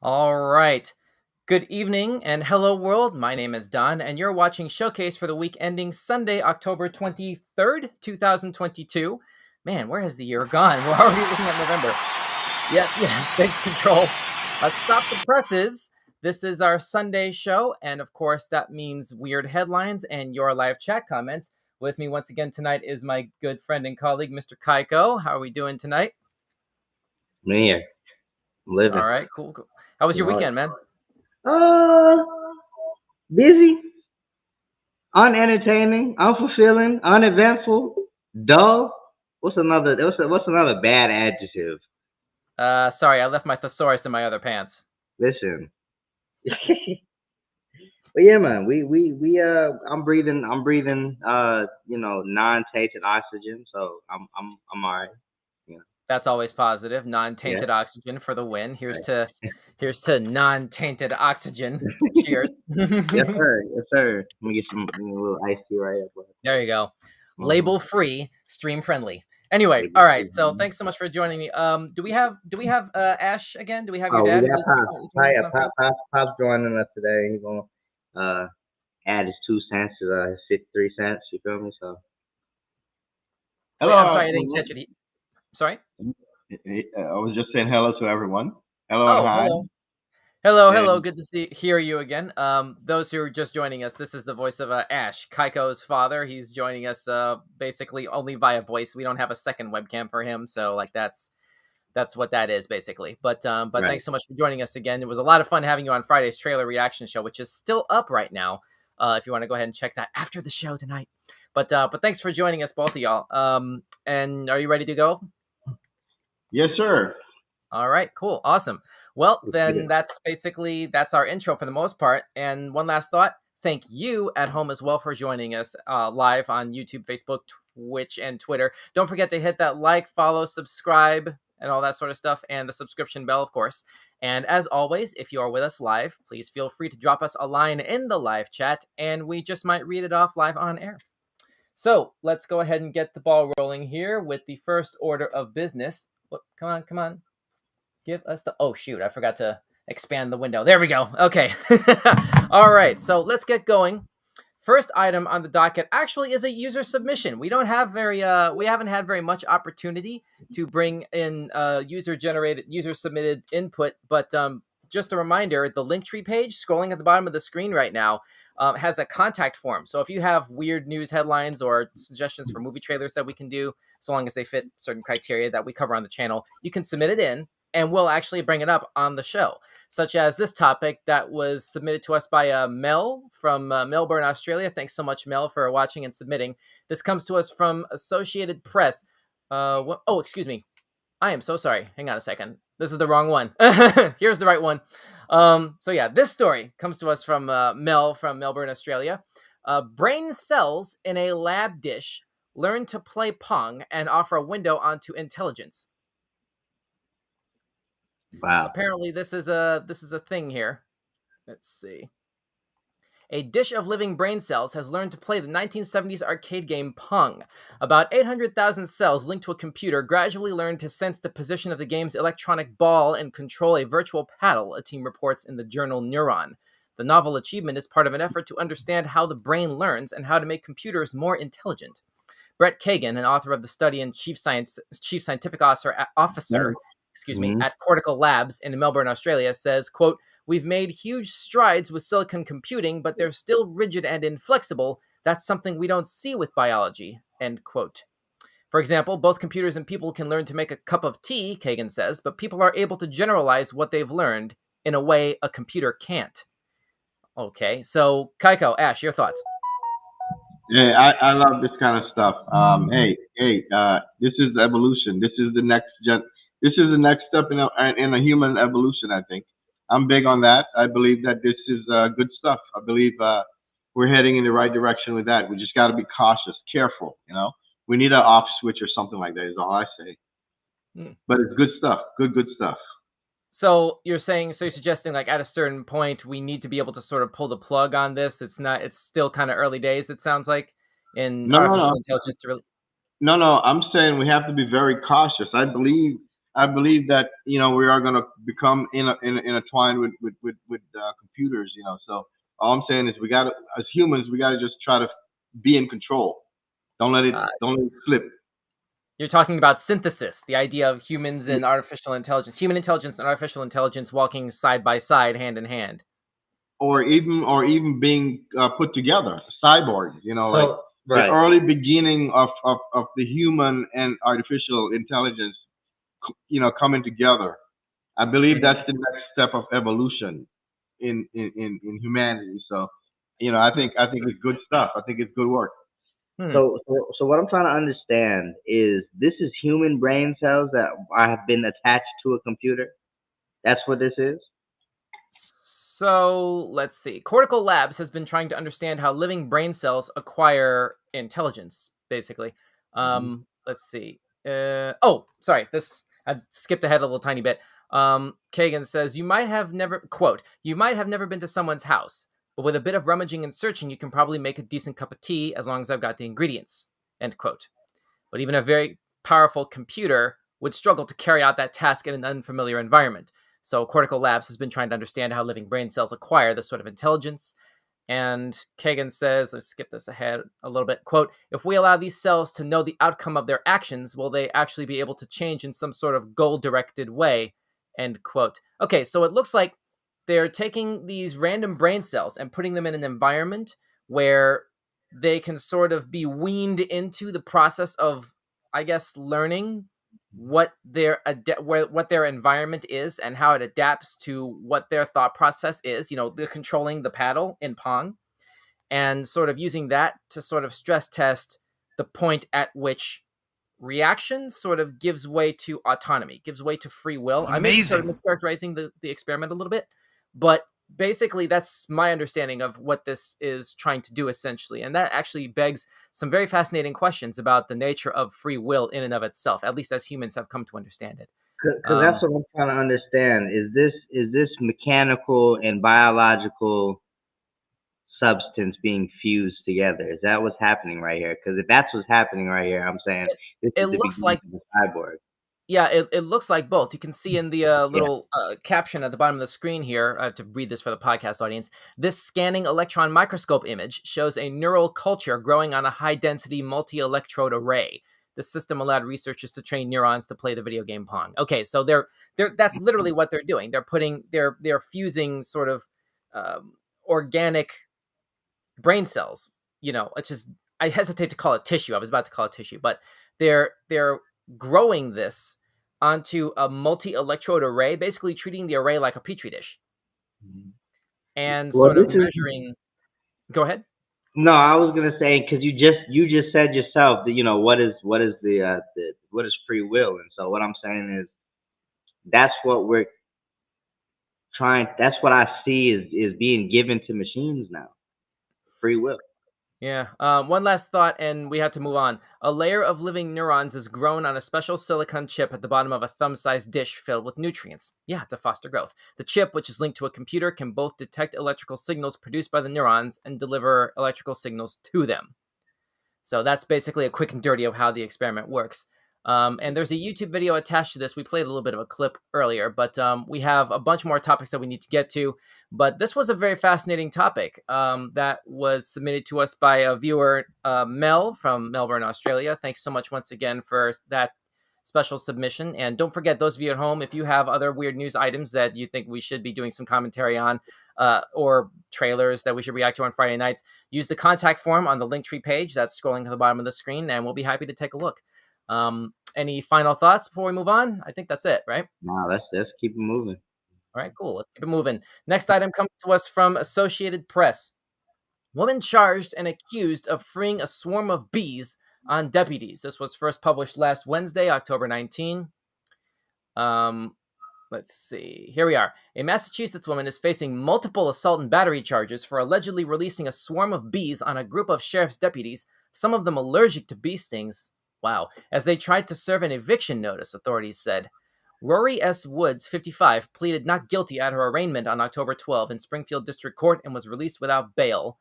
All right. Good evening and hello, world. My name is Don, and you're watching Showcase for the week ending Sunday, October 23rd, 2022. Man, where has the year gone? We're already looking at November. Yes, thanks, Control. Stop the presses. This is our Sunday show, and of course, that means weird headlines and your live chat comments. With me once again tonight is my good friend and colleague, Mr. Kaiko. How are we doing tonight? Man, living. All right, cool. How was You your know, weekend, man? uh, busy, unentertaining, unfulfilling, uneventful, dull. What's another bad adjective? Sorry, I left my thesaurus in my other pants. Listen, but yeah, man, I'm breathing, non-tainted oxygen, so I'm alright. Yeah, That's always positive. yeah, Non-tainted oxygen for the win. Here's right. to non-tainted oxygen. Cheers. Yes, sir, yes, sir. Let me get a little iced tea right up. There you go. Mm-hmm. Label free, stream friendly. Anyway, all right. So thanks so much for joining me. Do we have Ash again? Do we have your Oh, we dad got who's Pop. joining us Yeah, on Pop, Friday? Pop, Pop's joining us today. He's gonna uh add his 2 cents to his 53 cents. You feel me? So Wait, I'm Hello, sorry, I didn't catch everyone. it. Sorry. I was just saying hello to everyone. Hello and Oh, hi. hello. Hello. And Good to hear you again. Those who are just joining us, this is the voice of Ash, Kaiko's father. He's joining us basically only via voice. We don't have a second webcam for him, so like that's what that is basically. But right. thanks so much for joining us again. It was a lot of fun having you on Friday's trailer reaction show, which is still up right now. If you want to go ahead and check that after the show tonight. But thanks for joining us, both of y'all. And are you ready to go? yes, sir. All right, cool, awesome. Well, Let's get then it. that's our intro for the most part. And one last thought: thank you at home as well for joining us live on YouTube, Facebook, Twitch, and Twitter. Don't forget to hit that like, follow, subscribe, and all that sort of stuff, and the subscription bell, of course. And as always, if you are with us live, please feel free to drop us a line in the live chat, and we just might read it off live on air. So let's go ahead and get the ball rolling here with the first order of business. Whoop, come on. Give us the. Oh, shoot. I forgot to expand the window. There we go. Okay. All right. So let's get going. First item on the docket actually is a user submission. We haven't had very much opportunity to bring in user submitted input, but just a reminder, the Linktree page scrolling at the bottom of the screen right now has a contact form. So if you have weird news headlines or suggestions for movie trailers that we can do, so long as they fit certain criteria that we cover on the channel, you can submit it in and we'll actually bring it up on the show, such as this topic that was submitted to us by Mel from Melbourne, Australia. Thanks so much, Mel, for watching and submitting. This comes to us from Associated Press. Excuse me. I am so sorry. Hang on a second. This is the wrong one. Here's the right one. So yeah, this story comes to us from Mel from Melbourne, Australia. Brain cells in a lab dish learn to play Pong and offer a window onto intelligence. Wow. Apparently, this is a thing here. Let's see. A dish of living brain cells has learned to play the 1970s arcade game Pong. About 800,000 cells linked to a computer gradually learned to sense the position of the game's electronic ball and control a virtual paddle, a team reports in the journal Neuron. The novel achievement is part of an effort to understand how the brain learns and how to make computers more intelligent. Brett Kagan, an author of the study and chief scientific officer, Mm-hmm. at Cortical Labs in Melbourne, Australia, says, quote, "We've made huge strides with silicon computing, but they're still rigid and inflexible. That's something we don't see with biology," end quote. For example, both computers and people can learn to make a cup of tea, Kagan says, but people are able to generalize what they've learned in a way a computer can't. Okay, so Kaiko, Ash, your thoughts? Yeah, I love this kind of stuff. This is evolution. This is the next gen. This is the next step in a human evolution. I think I'm big on that. I believe that this is good stuff. I believe we're heading in the right direction with that. We just got to be cautious, careful. We need an off switch or something like that. Is all I say. Hmm. But it's good stuff. Good stuff. So you're suggesting like at a certain point we need to be able to sort of pull the plug on this. It's still kind of early days, it sounds like, in No, no, artificial no. intelligence to really. No, no, I'm saying we have to be very cautious. I believe I believe that we are going to become intertwined with computers. So all I'm saying is we got to, as humans, we got to just try to be in control. Don't let it slip. You're talking about synthesis, the idea of humans and artificial intelligence, human intelligence and artificial intelligence walking side by side, hand in hand. Or even being put together, cyborgs. Like So the right. early beginning of the human and artificial intelligence, coming together. I believe that's the next step of evolution in humanity. So, I think it's good stuff. I think it's good work. So what I'm trying to understand is this is human brain cells that have been attached to a computer. That's what this is. So let's see. Cortical Labs has been trying to understand how living brain cells acquire intelligence, basically. Hmm. Let's see. Sorry. I've skipped ahead a little tiny bit. Kagan says, you might have never been to someone's house, but with a bit of rummaging and searching, you can probably make a decent cup of tea as long as I've got the ingredients, end quote. But even a very powerful computer would struggle to carry out that task in an unfamiliar environment. So Cortical Labs has been trying to understand how living brain cells acquire this sort of intelligence. And Kagan says, let's skip this ahead a little bit, quote, if we allow these cells to know the outcome of their actions, will they actually be able to change in some sort of goal-directed way, end quote. Okay, so it looks like they're taking these random brain cells and putting them in an environment where they can sort of be weaned into the process of, I guess, learning what what their environment is and how it adapts to what their thought process is. They're controlling the paddle in Pong and sort of using that to sort of stress test the point at which reaction sort of gives way to autonomy, gives way to free will. I may be sort of mischaracterizing the experiment a little bit, but basically that's my understanding of what this is trying to do essentially. And that actually begs some very fascinating questions about the nature of free will in and of itself, at least as humans have come to understand it. Because that's what I'm trying to understand. Is this mechanical and biological substance being fused together? Is that what's happening right here? Because if that's what's happening right here, I'm saying this It is the looks beginning like of the cyborg. Yeah, it looks like both. You can see in the Yeah. little caption at the bottom of the screen here, I have to read this for the podcast audience. This scanning electron microscope image shows a neural culture growing on a high-density multi-electrode array. The system allowed researchers to train neurons to play the video game Pong. Okay, so that's literally what they're doing. They're fusing sort of organic brain cells. It's just, I hesitate to call it tissue. I was about to call it tissue, but they're growing this onto a multi-electrode array, basically treating the array like a petri dish Mhm. and Well, sort of this is measuring. Go ahead. no. I was gonna say because you just said yourself that what is free will, and so what I'm saying is that's what we're trying. That's what I see is being given to machines now. Free will. Yeah. One last thought, and we have to move on. A layer of living neurons is grown on a special silicon chip at the bottom of a thumb-sized dish filled with nutrients. Yeah, to foster growth. The chip, which is linked to a computer, can both detect electrical signals produced by the neurons and deliver electrical signals to them. So that's basically a quick and dirty of how the experiment works. And there's a YouTube video attached to this. We played a little bit of a clip earlier, but we have a bunch more topics that we need to get to. But this was a very fascinating topic that was submitted to us by a viewer, Mel from Melbourne, Australia. Thanks so much once again for that special submission. And don't forget, those of you at home, if you have other weird news items that you think we should be doing some commentary on, or trailers that we should react to on Friday nights, use the contact form on the Linktree page that's scrolling to the bottom of the screen, and we'll be happy to take a look. Any final thoughts before we move on? I think that's it, right? No, let's keep it moving. All right, cool. Let's keep it moving. Next item comes to us from Associated Press. Woman charged and accused of freeing a swarm of bees on deputies. This was first published last Wednesday, October 19. Let's see. Here we are. A Massachusetts woman is facing multiple assault and battery charges for allegedly releasing a swarm of bees on a group of sheriff's deputies, some of them allergic to bee stings. Wow. As they tried to serve an eviction notice, authorities said. Rory S. Woods, 55, pleaded not guilty at her arraignment on October 12 in Springfield District Court and was released without bail.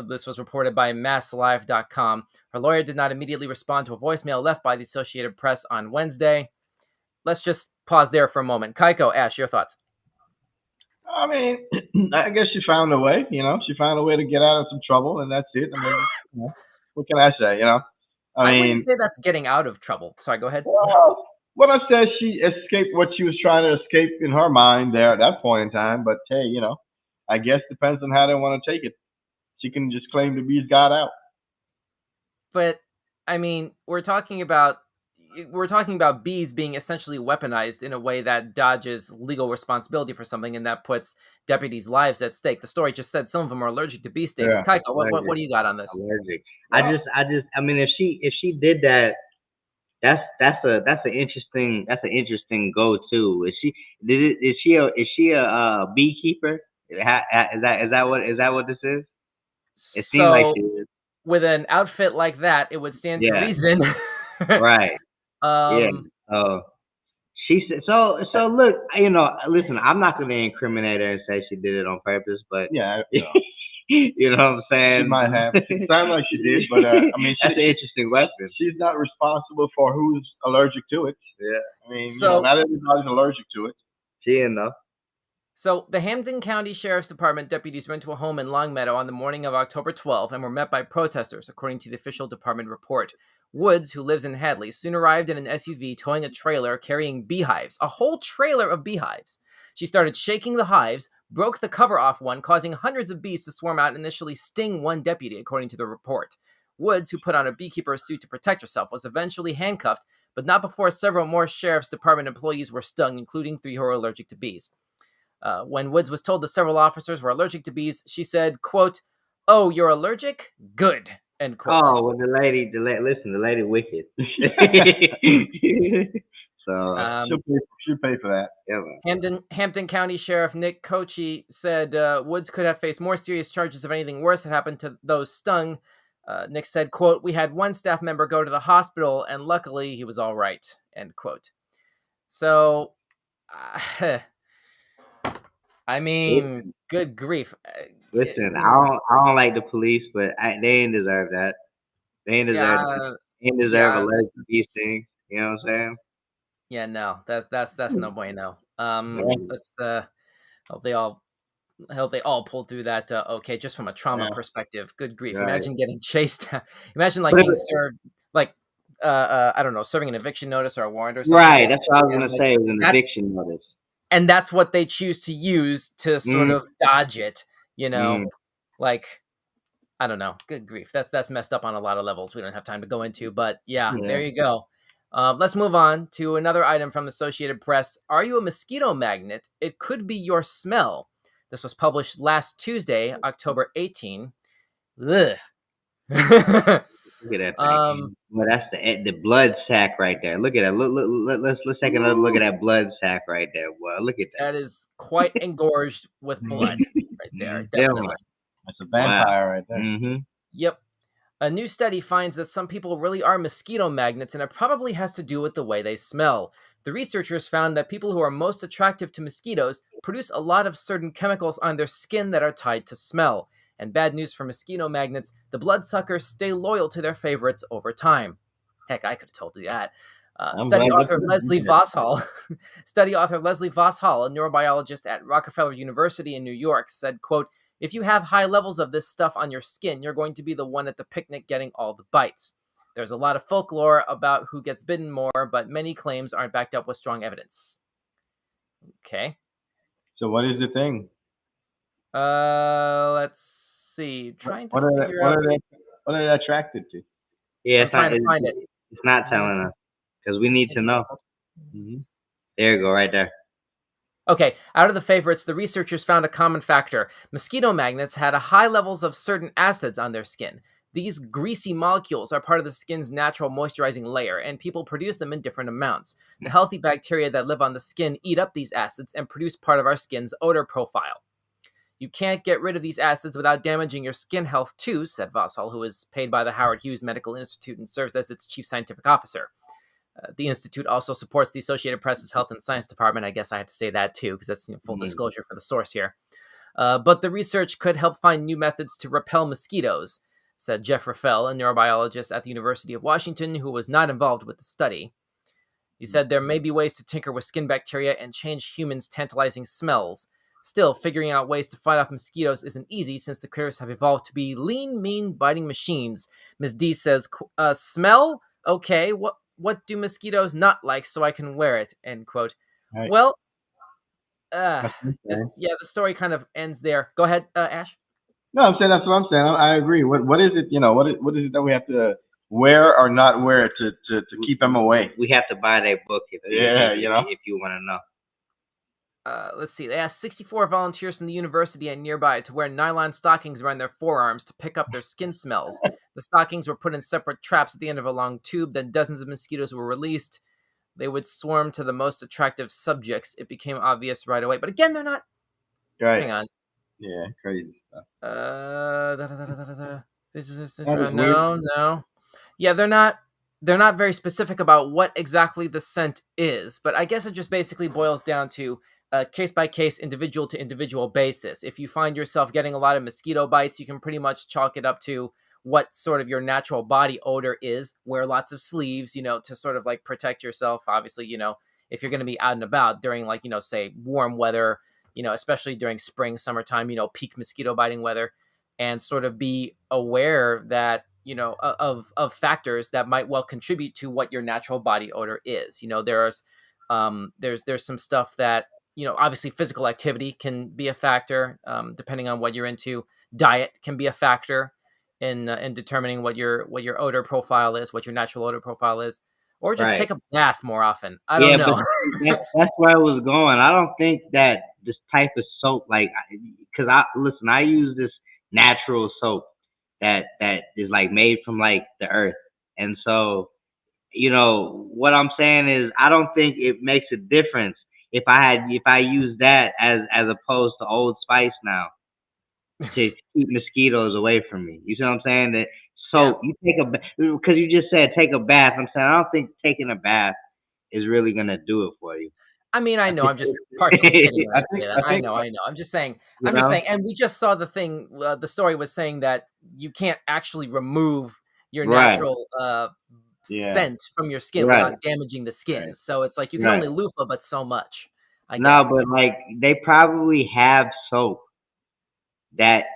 This was reported by MassLive.com. Her lawyer did not immediately respond to a voicemail left by the Associated Press on Wednesday. let's just pause there for a moment. Kaiko, Ash, your thoughts? I mean, I guess she found a way. She found a way to get out of some trouble, and that's it. I mean, what can I say? I I wouldn't mean, say that's getting out of trouble. Sorry, go ahead. well, what I said, she escaped what she was trying to escape in her mind there at that point in time. But hey, I guess depends on how they want to take it. She can just claim the bees got out. But I mean, we're talking about bees being essentially weaponized in a way that dodges legal responsibility for something, and that puts deputies' lives at stake. The story just said some of them are allergic to bee stings. Yeah, Kaiko, what do you got on this? Allergic. Well, I mean, if she did that, that's an interesting go-to. Is she a beekeeper? Is that what this is? It seems like So, she is. with an outfit like that, it would stand to Yeah. reason. Right. Yeah. um, Oh, she said. So look. Listen. I'm not going to incriminate her and say she did it on purpose, but yeah, you know what I'm saying. she might have. It sounds like she did, but I mean, that's an interesting weapon. she's not responsible for who's allergic to it. Yeah. I mean, So- not everybody's allergic to it. She didn't know. So, the Hampden County Sheriff's Department deputies went to a home in Longmeadow on the morning of October 12th and were met by protesters, according to the official department report. Woods, who lives in Hadley, soon arrived in an SUV towing a trailer carrying beehives, a whole trailer of beehives. She started shaking the hives, broke the cover off one, causing hundreds of bees to swarm out and initially sting one deputy, according to the report. Woods, who put on a beekeeper's suit to protect herself, was eventually handcuffed, but not before several more Sheriff's Department employees were stung, including 3 who are allergic to bees. When Woods was told that several officers were allergic to bees, she said, quote, "Oh, you're allergic? Good," end quote. Oh, well, the lady wicked. So She'll pay for that. yeah, man. Hampton County Sheriff Nick Kochi said Woods could have faced more serious charges if anything worse had happened to those stung. Nick said, quote, "We had one staff member go to the hospital, and luckily he was all right," end quote. So, I mean, good grief. Listen, I don't like the police, but they ain't deserve that. They ain't deserve allergic to these things. You know what I'm saying? Yeah, no, that's no bueno. Let's hope they all pulled through that. Okay, just from a trauma perspective. Good grief! Right. Imagine getting chased. Imagine being served I don't know, serving an eviction notice or a warrant or something. Right, that's what I was gonna say. It was an eviction notice. And that's what they choose to use to sort of dodge it, I don't know. Good grief. That's messed up on a lot of levels we don't have time to go into, but yeah. There you go. Let's move on to another item from the Associated Press. Are you a mosquito magnet? It could be your smell. This was published last Tuesday, October 18. Ugh. Look at that thing. Well, that's the blood sac right there. Look at that. Let's take another look at that blood sac right there. Well, look at that. That is quite engorged with blood right there. Definitely. That's a vampire right there. Mm-hmm. Yep. A new study finds that some people really are mosquito magnets, and it probably has to do with the way they smell. The researchers found that people who are most attractive to mosquitoes produce a lot of certain chemicals on their skin that are tied to smell. And bad news for mosquito magnets, the bloodsuckers stay loyal to their favorites over time. Heck, I could have told you that. Study author Leslie Vosshall, a neurobiologist at Rockefeller University in New York, said, quote, "If you have high levels of this stuff on your skin, you're going to be the one at the picnic getting all the bites. There's a lot of folklore about who gets bitten more, but many claims aren't backed up with strong evidence." Okay. So what is the thing? Let's see. What are they attracted to? Yeah, I'm trying to find it. It's not telling us because we need to know. Mm-hmm. There you go, right there. Okay, out of the favorites, the researchers found a common factor. Mosquito magnets had high levels of certain acids on their skin. These greasy molecules are part of the skin's natural moisturizing layer, and people produce them in different amounts. The healthy bacteria that live on the skin eat up these acids and produce part of our skin's odor profile. You can't get rid of these acids without damaging your skin health too, said Vosshall, who is paid by the Howard Hughes Medical Institute and serves as its chief scientific officer. The institute also supports the Associated Press's Health and Science Department. I guess I have to say that too, because that's full disclosure for the source here. But the research could help find new methods to repel mosquitoes, said Jeff Raffel, a neurobiologist at the University of Washington who was not involved with the study. He said there may be ways to tinker with skin bacteria and change humans' tantalizing smells. Still, figuring out ways to fight off mosquitoes isn't easy since the critters have evolved to be lean, mean, biting machines. Ms. D says, smell? Okay, what do mosquitoes not like so I can wear it? End quote. Right. Well, That's what I'm saying. the story kind of ends there. Go ahead, Ash. No, I'm saying that's what I'm saying. I agree. What is it? What is it that we have to wear or not wear to keep them away? We have to buy their book if you want to know. Let's see. They asked 64 volunteers from the university and nearby to wear nylon stockings around their forearms to pick up their skin smells. The stockings were put in separate traps at the end of a long tube. Then dozens of mosquitoes were released. They would swarm to the most attractive subjects. It became obvious right away. But again, they're not. Right. Hang on. Yeah, crazy stuff. No. Yeah, they're not. They're not very specific about what exactly the scent is, but I guess it just basically boils down to a case-by-case, individual-to-individual basis. If you find yourself getting a lot of mosquito bites, you can pretty much chalk it up to what sort of your natural body odor is. Wear lots of sleeves, to sort of like protect yourself. Obviously, if you're going to be out and about during like, say warm weather, especially during spring, summertime, peak mosquito biting weather, and sort of be aware that, of factors that might well contribute to what your natural body odor is. There's some stuff that, obviously physical activity can be a factor, depending on what you're into. Diet can be a factor in determining what your odor profile is, what your natural odor profile is, or just take a bath more often. I don't know. That's where I was going. I don't think that this type of soap, because I use this natural soap that is like made from like the earth, and so what I'm saying is I don't think it makes a difference if I use that as opposed to Old Spice now to keep mosquitoes away from me. You see what I'm saying? That soap, you take because you just said take a bath. I'm saying I don't think taking a bath is really gonna do it for you. I mean, I know. I'm just partially kidding. I know. I'm just saying. And we just saw the thing. The story was saying that you can't actually remove your natural scent from your skin without damaging the skin. Right. So it's like you can only loofah, but so much. I guess. But like they probably have soap that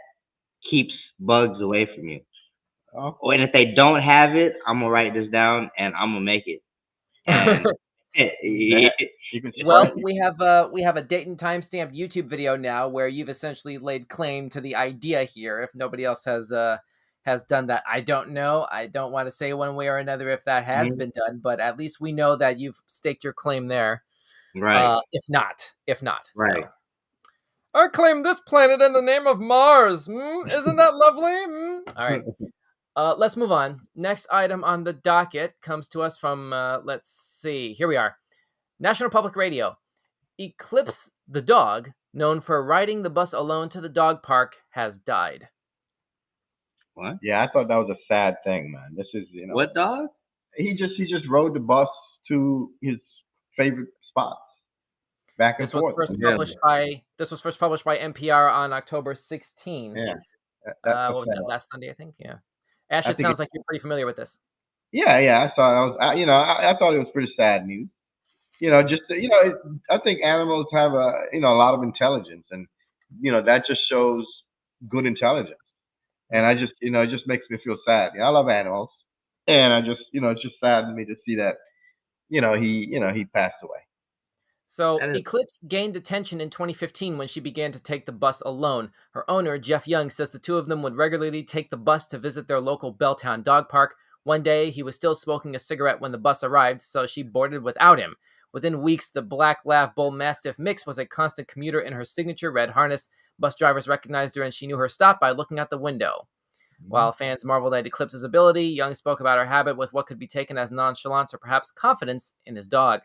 keeps bugs away from you. Oh. And if they don't have it, I'm gonna write this down and I'm gonna make it. Well, we have a date and time stamped YouTube video now where you've essentially laid claim to the idea here. If nobody else has done that, I don't know. I don't want to say one way or another if that has been done, but at least we know that you've staked your claim there. Right. If not. Right. So. I claim this planet in the name of Mars. Isn't that lovely? All right. Let's move on. Next item on the docket comes to us from, let's see. Here we are. National Public Radio. Eclipse the dog, known for riding the bus alone to the dog park, has died. What? Yeah, I thought that was a sad thing, man. This is, What dog? He just rode the bus to his favorite spots. Back and forth. This was first published by NPR on October 16. Yeah. What was that? Last Sunday, I think. Yeah. Ash, it sounds like you're pretty familiar with this. Yeah. I saw. I thought it was pretty sad news. I think animals have a lot of intelligence, and that just shows good intelligence. And I just, it just makes me feel sad. I love animals, and I just, it's just sad to me to see that, he passed away. So Eclipse gained attention in 2015 when she began to take the bus alone. Her owner, Jeff Young, says the two of them would regularly take the bus to visit their local Belltown dog park. One day, he was still smoking a cigarette when the bus arrived, so she boarded without him. Within weeks, the Black Lab Bull Mastiff mix was a constant commuter in her signature red harness. Bus drivers recognized her and she knew her stop by looking out the window. While fans marveled at Eclipse's ability, Young spoke about her habit with what could be taken as nonchalance or perhaps confidence in his dog.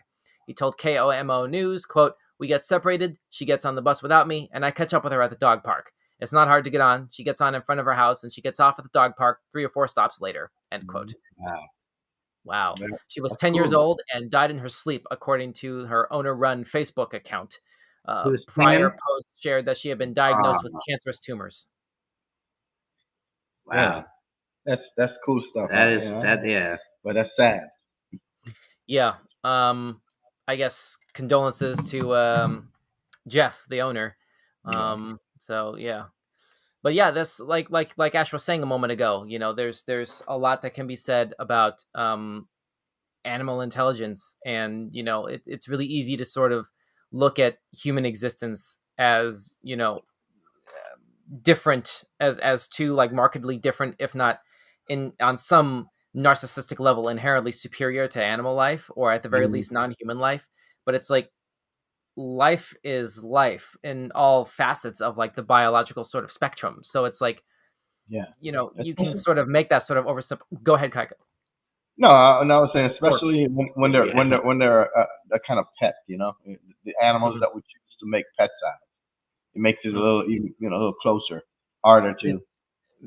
He told KOMO News, quote, "We get separated, she gets on the bus without me, and I catch up with her at the dog park. It's not hard to get on. She gets on in front of her house, and she gets off at the dog park 3 or 4 stops later," end quote. Wow. She was 10 years old and died in her sleep, according to her owner-run Facebook account. Prior posts shared that she had been diagnosed with cancerous tumors. Wow. That's cool stuff. That is, yeah. But that's sad. Yeah. I guess condolences to Jeff, the owner. So yeah, but yeah, that's like Ash was saying a moment ago. There's a lot that can be said about animal intelligence, and it's really easy to sort of look at human existence as different, as two like markedly different, if not in on some narcissistic level inherently superior to animal life, or at the very least non-human life. But it's like life is life in all facets of like the biological sort of spectrum. So it's like, you can sort of make that sort of overstep. Go ahead, Kaiko. No, I was saying, especially when they're a kind of pet, the animals that we choose to make pets out. It makes it a little, a little closer, harder to.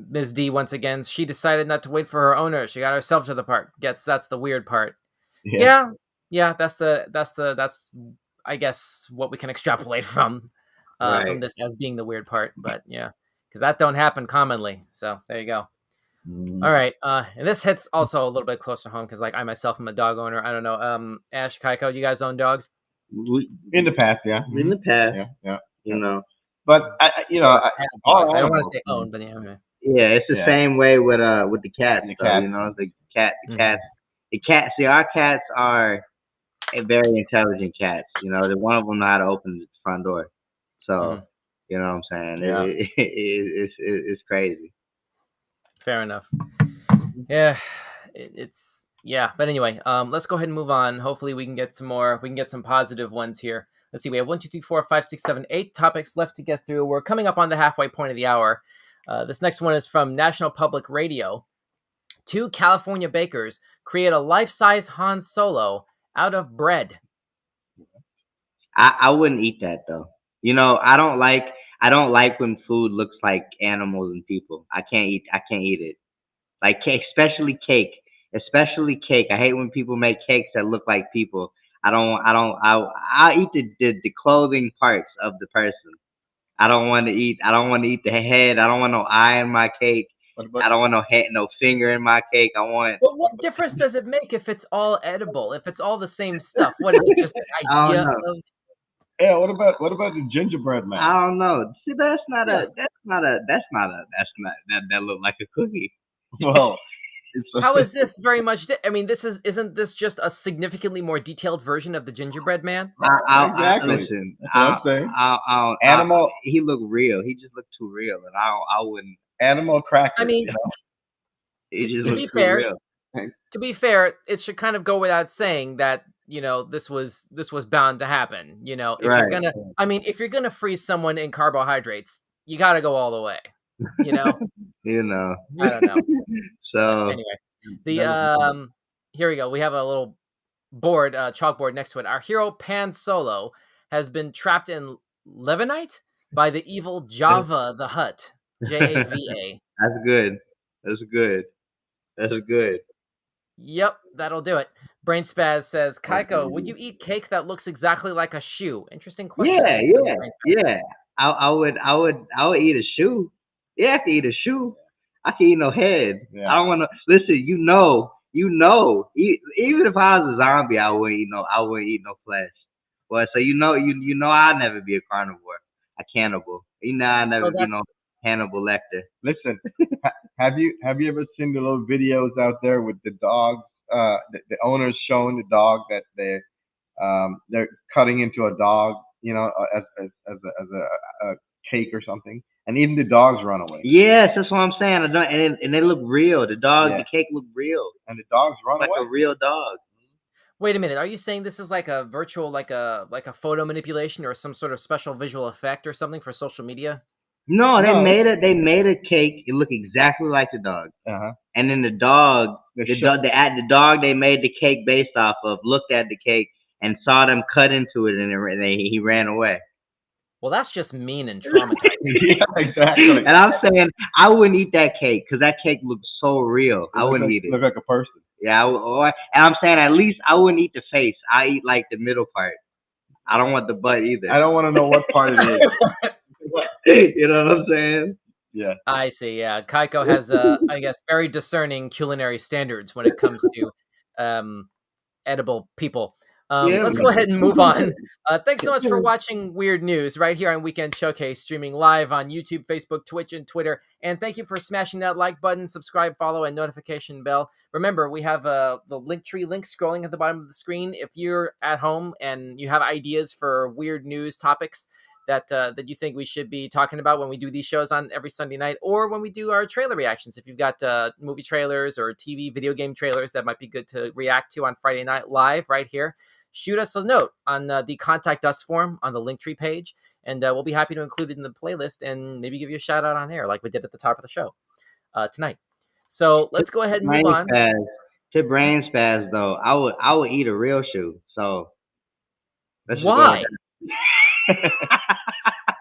Ms. D, once again, she decided not to wait for her owner. She got herself to the park. That's the weird part. Yeah. That's I guess what we can extrapolate from this as being the weird part. But yeah, because that don't happen commonly. So there you go. All right, and this hits also a little bit closer home because, like, I myself am a dog owner. I don't know, Ash, Kaiko, you guys own dogs? In the past, yeah. In the past, yeah. But I don't want to say own, but yeah. Yeah, it's the same way with the cats. The cats. See, our cats are very intelligent cats. The one of them know how to open the front door. So you know what I'm saying? Yeah. It's crazy. Fair enough. Yeah, it's But anyway, let's go ahead and move on. Hopefully, we can get some more. We can get some positive ones here. Let's see. We have 1, 2, 3, 4, 5, 6, 7, 8 topics left to get through. We're coming up on the halfway point of the hour. This next one is from National Public Radio. 2 California bakers create a life-size Han Solo out of bread. I wouldn't eat that though. I don't like when food looks like animals and people. I can't eat it. Like cake, especially cake. I hate when people make cakes that look like people. I'll eat the clothing parts of the person. I don't want to eat the head. I don't want no eye in my cake. I don't want no head, no finger in my cake. I want. But what difference does it make if it's all edible? If it's all the same stuff? What is it? Just the idea of? Yeah. What about the gingerbread man? I don't know. See, that look like a cookie. Well. How is this very much? I mean, isn't this just a significantly more detailed version of the gingerbread man? Listen, animal. He looked real. He just looked too real, and I wouldn't. Animal crackers. I mean, to be fair, it should kind of go without saying that this was bound to happen. If you're gonna freeze someone in carbohydrates, you got to go all the way. I don't know. So anyway, here we go. We have a little board, chalkboard next to it. Our hero Pan Solo has been trapped in Levanite by the evil Java the Hutt. Java. That's good. Yep, that'll do it. Brain Spaz says, Kaiko, would you eat cake that looks exactly like a shoe? Interesting question. Yeah. I would eat a shoe. Yeah, I can eat a shoe. I can eat no head. Yeah. I don't want to listen. Even if I was a zombie, I wouldn't eat no flesh. Well, so I'll never be a carnivore, a cannibal. I'll never be no Hannibal Lecter. Listen, have you ever seen the little videos out there with the dogs? The owners showing the dog that they're cutting into a dog, as a cake or something. And even the dogs run away. Yes, that's what I'm saying. And they look real. The cake look real. And the dogs run away. Like a real dog. Wait a minute. Are you saying this is like a virtual, like a photo manipulation or some sort of special visual effect or something for social media? No, they made a cake. It looked exactly like the dog. And then the dog they made the cake based off of looked at the cake and saw them cut into it, and he ran away. Well, that's just mean and traumatizing. Yeah, exactly. And I'm saying I wouldn't eat that cake because that cake looks so real. I wouldn't eat it. Look like a person. Yeah, and I'm saying at least I wouldn't eat the face. I eat like the middle part. I don't want the butt either. I don't want to know what part it is. You know what I'm saying? Yeah. I see. Yeah, Kaiko has, I guess, very discerning culinary standards when it comes to edible people. Yeah, Let's go ahead and move on. Thanks so much for watching Weird News right here on Weekend Showcase, streaming live on YouTube, Facebook, Twitch, and Twitter. And thank you for smashing that like button, subscribe, follow, and notification bell. Remember, we have the Linktree link scrolling at the bottom of the screen. If you're at home and you have ideas for weird news topics that you think we should be talking about when we do these shows on every Sunday night, or when we do our trailer reactions, if you've got movie trailers or TV video game trailers that might be good to react to on Friday Night Live right here, shoot us a note on the Contact Us form on the Linktree page, and we'll be happy to include it in the playlist and maybe give you a shout out on air like we did at the top of the show tonight. So let's go ahead and move on. To brain spaz though, I would eat a real shoe. So why?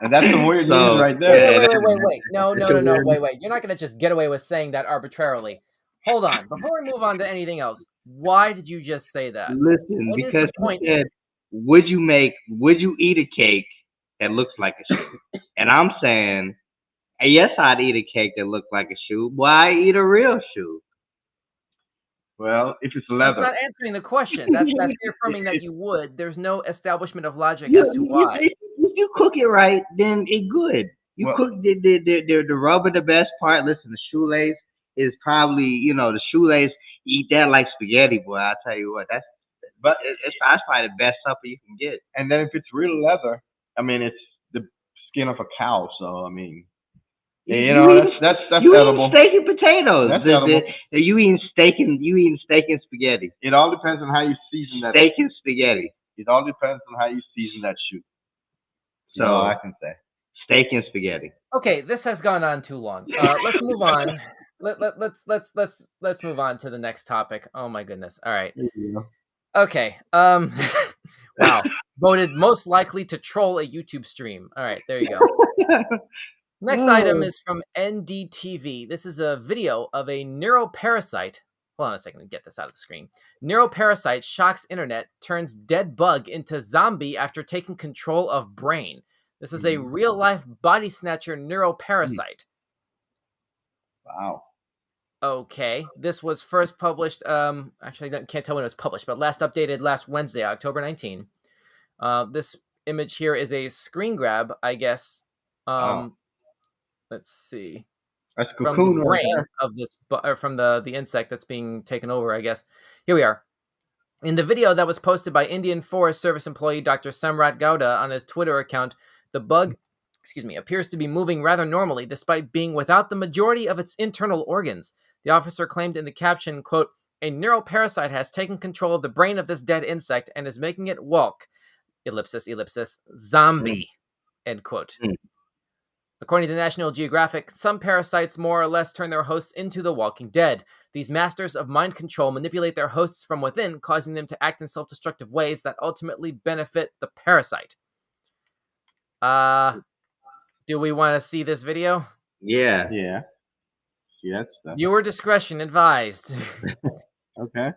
And that's some weird news right there. Wait. No. Wait. You're not going to just get away with saying that arbitrarily. Hold on. Before we move on to anything else, why did you just say that? Listen, what because is the point? He said, would you eat a cake that looks like a shoe? And I'm saying, yes, I'd eat a cake that looks like a shoe. Why eat a real shoe? Well, if it's leather. That's not answering the question. That's reaffirming that you would. There's no establishment of logic as to why. If you cook it right, then it's good. You cook the rubber, the best part. Listen, the shoelace is probably, the shoelace, eat that like spaghetti, boy. I'll tell you what, that's probably the best supper you can get. And then if it's real leather, I mean, it's the skin of a cow, so I mean, that's edible. Eating steak and potatoes. That's edible. You eating steak and spaghetti. It all depends on how you season that. Steak and spaghetti. It all depends on how you season that shoe. So I can say steak and spaghetti. Okay, this has gone on too long. Let's move on. Let's move on to the next topic. Oh my goodness. All right. Okay. Wow. Voted most likely to troll a YouTube stream. All right, there you go. Next item is from NDTV. This is a video of a neuroparasite. Hold on a second to get this out of the screen. Neuroparasite shocks internet, turns dead bug into zombie after taking control of brain. This is a real-life body snatcher neuroparasite. Wow. Okay. This was first published, actually, I can't tell when it was published, but last updated last Wednesday, October 19. This image here is a screen grab, I guess. Let's see. That's from the brain of this, from the insect that's being taken over, I guess. Here we are. In the video that was posted by Indian Forest Service employee Dr. Samrat Gowda on his Twitter account, the bug, appears to be moving rather normally despite being without the majority of its internal organs. The officer claimed in the caption, quote, "A neuroparasite has taken control of the brain of this dead insect and is making it walk, ellipsis, zombie," end quote. According to National Geographic, some parasites more or less turn their hosts into the walking dead. These masters of mind control manipulate their hosts from within, causing them to act in self-destructive ways that ultimately benefit the parasite. Do we want to see this video? Yeah. Yeah. See that stuff. Viewer discretion advised. Okay.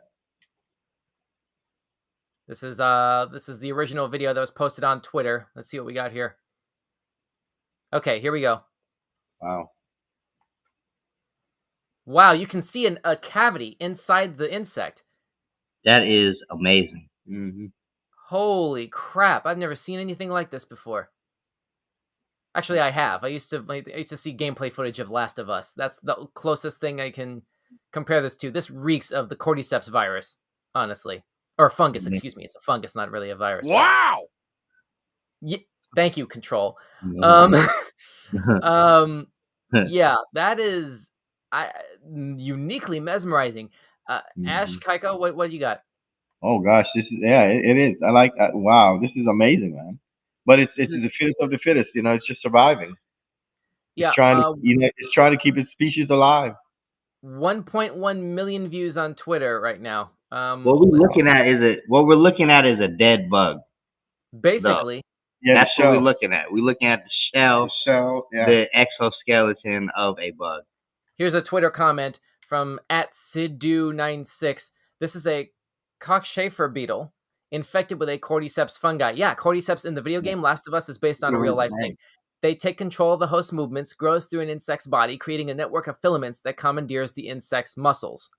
This is the original video that was posted on Twitter. Let's see what we got here. Okay, here we go. Wow. Wow, you can see a cavity inside the insect. That is amazing. Mm-hmm. Holy crap! I've never seen anything like this before. Actually, I have. I used to see gameplay footage of Last of Us. That's the closest thing I can compare this to. This reeks of the cordyceps virus, honestly, or fungus. Excuse me, it's a fungus, not really a virus. Wow. Yeah. Thank you, Control. Mm-hmm. Yeah, that is uniquely mesmerizing. Ash, Kaiko, what do you got? Oh gosh, this is it is. I like that. Wow, this is amazing, man. But it's the fittest of the fittest. It's just surviving. Yeah, it's trying to keep its species alive. 1.1 million views on Twitter right now. What we're looking at is a dead bug. Basically. Yeah, that's what we're looking at. We're looking at the shell, yeah. The exoskeleton of a bug. Here's a Twitter comment from @Siddu96. This is a cockchafer beetle infected with a cordyceps fungi. Yeah, cordyceps in the video game Last of Us is based on a real life thing. They take control of the host movements, grows through an insect's body, creating a network of filaments that commandeers the insect's muscles.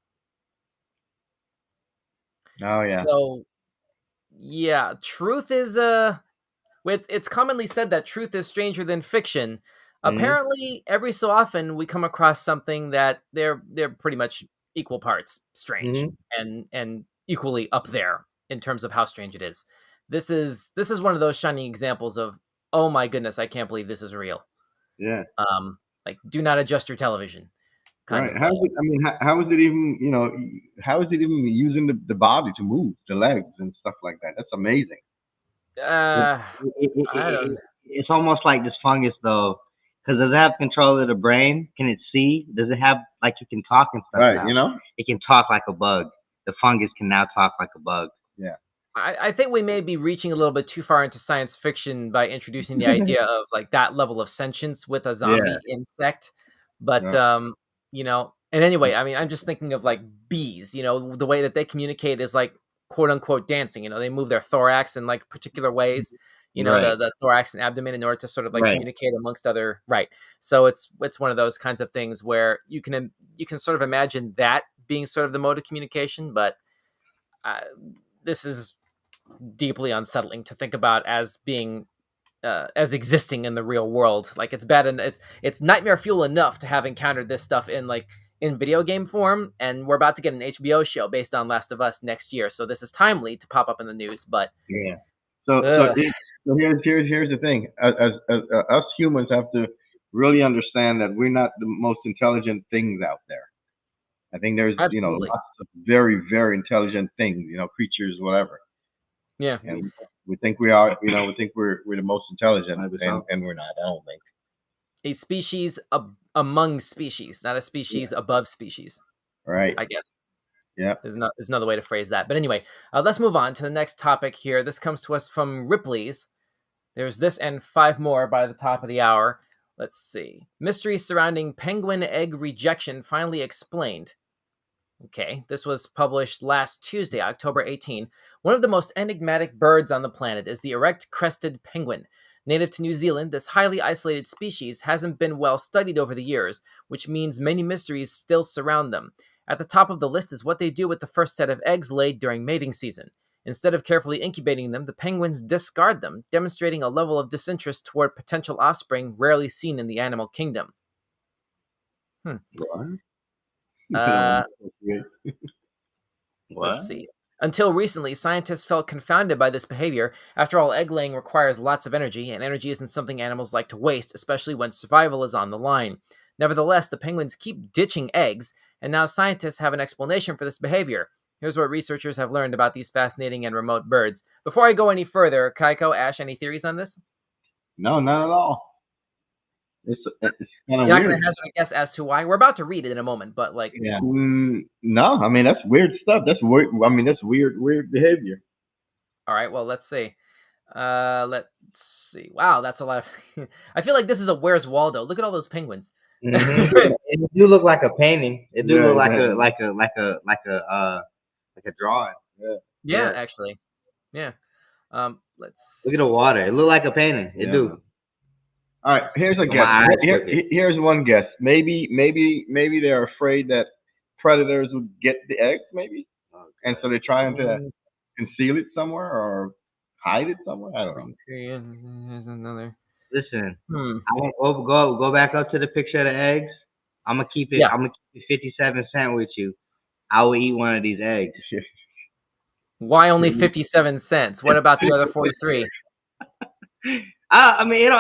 Oh yeah. So Yeah, truth is it's commonly said that truth is stranger than fiction. Hmm. Apparently, every so often we come across something that they're pretty much equal parts strange Hmm. and equally up there in terms of how strange it is. This is one of those shining examples of, oh my goodness, I can't believe this is real. Yeah. Like, do not adjust your television, kind Right. of. How is it? I mean, how is it even? How is it even using the body to move the legs and stuff like that? That's amazing. It, Uh, I don't. it's almost like this fungus though, because does it have control of the brain? Can it see? Does it have like you can talk and stuff Right. now? It can talk like a bug. The fungus can now talk like a bug. Yeah. I think we may be reaching a little bit too far into science fiction by introducing the idea of like that level of sentience with a Yeah. zombie insect. But Yeah. and anyway, I mean, I'm just thinking of like bees. The way that they communicate is like quote unquote dancing. They move their thorax in like particular ways. Right. The thorax and abdomen in order to sort of like Right. communicate amongst other right. So it's one of those kinds of things where you can sort of imagine that being sort of the mode of communication, but uh, this is deeply unsettling to think about as being as existing in the real world. Like it's bad and it's nightmare fuel enough to have encountered this stuff in video game form, and we're about to get an HBO show based on Last of Us next year, so this is timely to pop up in the news. But Yeah. So so ugh, it, so here's the thing. As us humans have to really understand that we're not the most intelligent things out there. I think there's absolutely, lots of very very intelligent things, creatures, whatever. yeah. And we think we are, we think we're the most intelligent, Maybe and so. we're not. I don't think. A species among species, not a species Yeah. above species, Right. I guess. Yeah. There's another way to phrase that. But anyway, let's move on to the next topic here. This comes to us from Ripley's. There's this and five more by the top of the hour. Let's see. Mysteries surrounding penguin egg rejection finally explained. Okay, this was published last Tuesday, October 18. One of the most enigmatic birds on the planet is the erect crested penguin. Native to New Zealand, this highly isolated species hasn't been well studied over the years, which means many mysteries still surround them. At the top of the list is what they do with the first set of eggs laid during mating season. Instead of carefully incubating them, the penguins discard them, demonstrating a level of disinterest toward potential offspring rarely seen in the animal kingdom. Hmm. What? Uh, Let's What? see. Until recently, scientists felt confounded by this behavior. After all, egg laying requires lots of energy, and energy isn't something animals like to waste, especially when survival is on the line. Nevertheless, the penguins keep ditching eggs, and now scientists have an explanation for this behavior. Here's what researchers have learned about these fascinating and remote birds. Before I go any further, Kaiko, Ash, any theories on this? No, not at all. It's kind of You're not going weird. to hazard a guess as to why? We're about to read it in a moment, but like, Yeah. No, I mean that's weird stuff. That's weird. I mean that's weird behavior. all right, well, let's see. Let's see. Wow, that's a lot of. I feel like this is a Where's Waldo. Look at all those penguins. Hmm. It do look like a painting. It do Yeah, look like yeah, a drawing. yeah, Yeah, actually. Yeah. Look at the Let's. water. It look like a painting. It yeah. do. All right, here's a My guess. eyes crooked. Here's one guess. Maybe they're afraid that predators would get the eggs, maybe, and so they're trying to conceal it somewhere or hide it somewhere. I don't know. Here's another. Listen, Hmm. I won't go back up to the picture of the eggs. I'm gonna keep it. Yeah. I'm gonna keep it 57 cents with you. I will eat one of these eggs. Why only 57 cents? What about the other 43? I mean,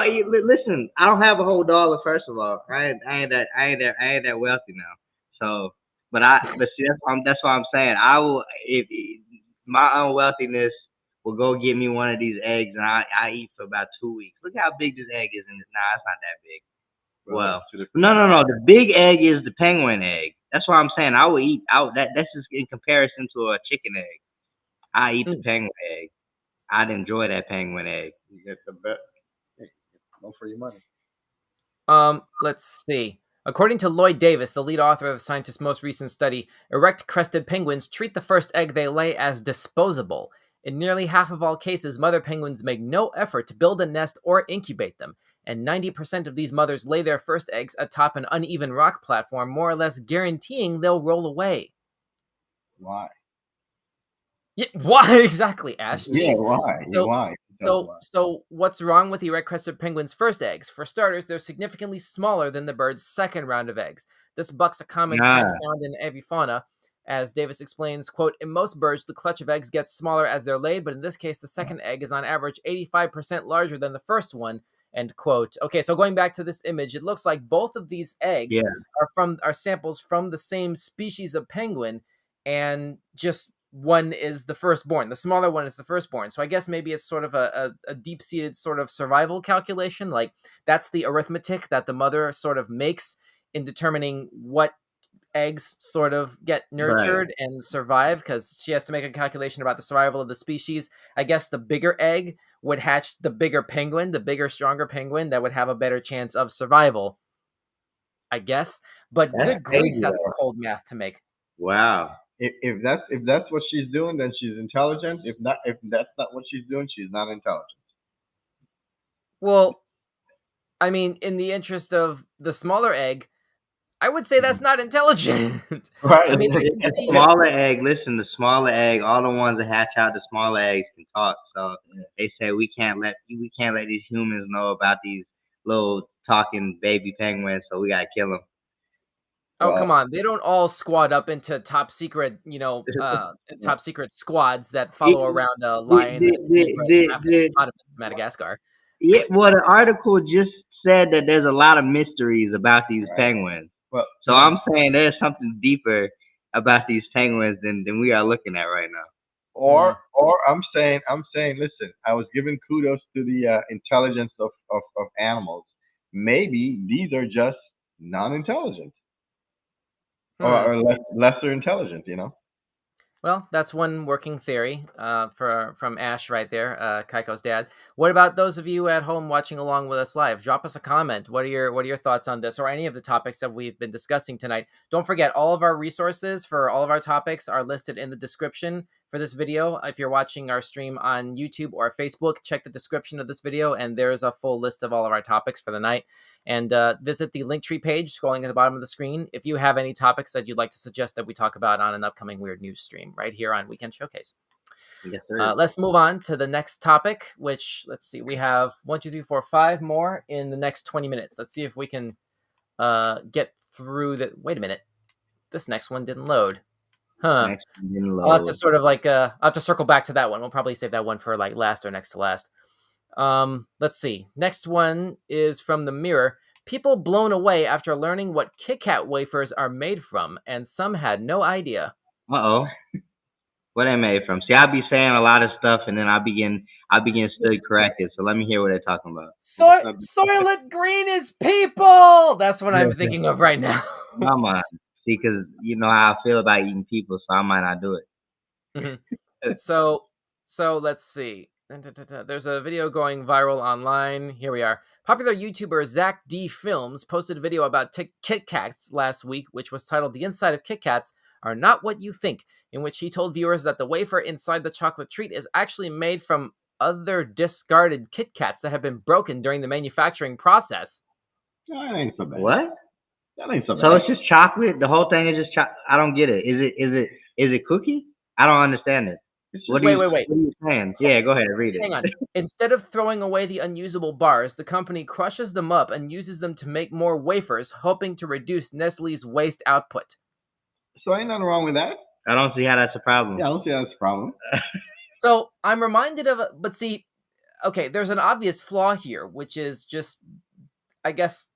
listen. I don't have a whole dollar. First of all, I ain't that wealthy now. So, but see, that's what I'm saying. I will if my unwealthiness will go get me one of these eggs, and I eat for about 2 weeks. Look how big this egg is, and nah, it's not that big. Well, no. The big egg is the penguin egg. That's what I'm saying. I will eat out that's just in comparison to a chicken egg. I eat the penguin egg. I'd enjoy that penguin egg. You get the bet. Hey, go for your money. Let's see. According to Lloyd Davis, the lead author of the scientist's most recent study, erect crested penguins treat the first egg they lay as disposable. In nearly half of all cases, mother penguins make no effort to build a nest or incubate them, and 90% of these mothers lay their first eggs atop an uneven rock platform, more or less guaranteeing they'll roll away. Why? Yeah, why exactly, Ash? Yeah, Jeez. why? Yeah, So, why? Tell me so, why. so, what's wrong with the red-crested penguin's first eggs? For starters, they're significantly smaller than the bird's second round of eggs. This bucks a common trend Nah, found in avifauna. As Davis explains, quote, in most birds, the clutch of eggs gets smaller as they're laid, but in this case, the second egg is on average 85% larger than the first one, end quote. Okay, so going back to this image, it looks like both of these eggs yeah, are samples from the same species of penguin, and just one is the firstborn. The smaller one is the firstborn. So I guess maybe it's sort of a deep-seated sort of survival calculation. Like that's the arithmetic that the mother sort of makes in determining what eggs sort of get right. nurtured and survive, because she has to make a calculation about the survival of the species. I guess the bigger egg would hatch the bigger penguin, the bigger, stronger penguin that would have a better chance of survival, I guess. But That's good grief, crazy that's though. cold math to make. Wow. If that's what she's doing, then she's intelligent. If that's not what she's doing, she's not intelligent. Well, I mean, in the interest of the smaller egg, I would say that's not intelligent. Right. I mean, I can The see. smaller egg, listen, the smaller egg, all the ones that hatch out the smaller eggs can talk. So they say we can't let these humans know about these little talking baby penguins, so we gotta kill them. Oh, come Well, on. They don't all squad up into top secret, yeah. top secret squads that It, follow around a the, lion, the, a the, zebra, and the, a giraffe, and a the, hippopotamus in Madagascar. yeah, well, the article just said that there's a lot of mysteries about these Right. penguins. Well, So I'm saying there's something deeper about these penguins than we are looking at right now. Hmm. or I'm saying, listen, I was giving kudos to the intelligence of animals. Maybe these are just non-intelligent Hmm. or lesser intelligent. Well, that's one working theory from Ash right there, Kaiko's dad. What about those of you at home watching along with us live? Drop us a comment. What are your thoughts on this or any of the topics that we've been discussing tonight? Don't forget, all of our resources for all of our topics are listed in the description for this video. If you're watching our stream on YouTube or Facebook, check the description of this video, and there's a full list of all of our topics for the night. And visit the Linktree page scrolling at the bottom of the screen if you have any topics that you'd like to suggest that we talk about on an upcoming Weird News stream right here on Weekend Showcase. Yes, sir. Let's move on to the next topic, which, let's see, we have 1, 2, 3, 4, 5 more in the next 20 minutes. Let's see if we can get through that. Wait a minute. This next one didn't load. Huh. Next in I'll have to load. sort of like, I'll have to circle back to that one. We'll probably save that one for like last or next to last. Let's see. Next one is from the Mirror. People blown away after learning what Kit Kat wafers are made from, and some had no idea. Uh-oh. What they made from? See, I be saying a lot of stuff, and then I begin still corrected. So let me hear what they're talking about. Soylent Green is people. That's what I'm thinking of right now. Come on. See, because you know how I feel about eating people, so I might not do it. Mhm. So let's see. There's a video going viral online. Here we are. Popular YouTuber Zach D Films posted a video about Kit Kats last week, which was titled "The Inside of Kit Kats Are Not What You Think," in which he told viewers that the wafer inside the chocolate treat is actually made from other discarded Kit Kats that have been broken during the manufacturing process. That ain't so bad. What? That ain't so So bad. it's just chocolate? The whole thing is just chocolate? I don't get it. Is it cookie? I don't understand it. What Wait. are you saying? Yeah, go ahead, read it. Hang on. Instead of throwing away the unusable bars, the company crushes them up and uses them to make more wafers, hoping to reduce Nestle's waste output. So ain't nothing wrong with that. I don't see how that's a problem. Yeah, I don't see that's a problem. So I'm reminded of, but see, okay, there's an obvious flaw here, which is just, I guess,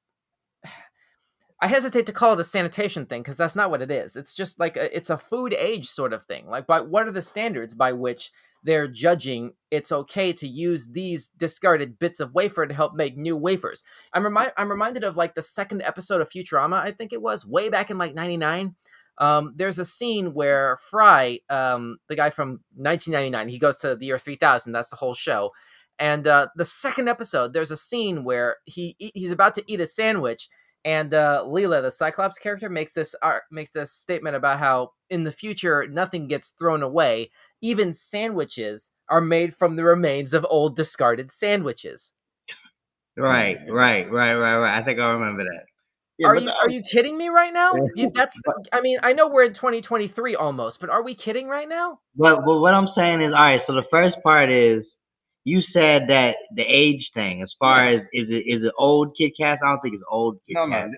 I hesitate to call it a sanitation thing because that's not what it is. It's just like it's a food age sort of thing. Like, what are the standards by which they're judging it's okay to use these discarded bits of wafer to help make new wafers? I'm reminded of like the second episode of Futurama. I think it was way back in like '99. There's a scene where Fry, the guy from 1999, he goes to the year 3000. That's the whole show. And the second episode, there's a scene where he's about to eat a sandwich, and Leela, the Cyclops character, makes this statement about how in the future nothing gets thrown away. Even sandwiches are made from the remains of old discarded sandwiches. Right. I think I remember that. Yeah, Are but you kidding me right now? That's But, I mean, I know we're in 2023 almost, but are we kidding right now? but what I'm saying is, all right. So the first part is, you said that the age thing, as far as is it old Kit Kats? I don't think it's old Kit no, Kats.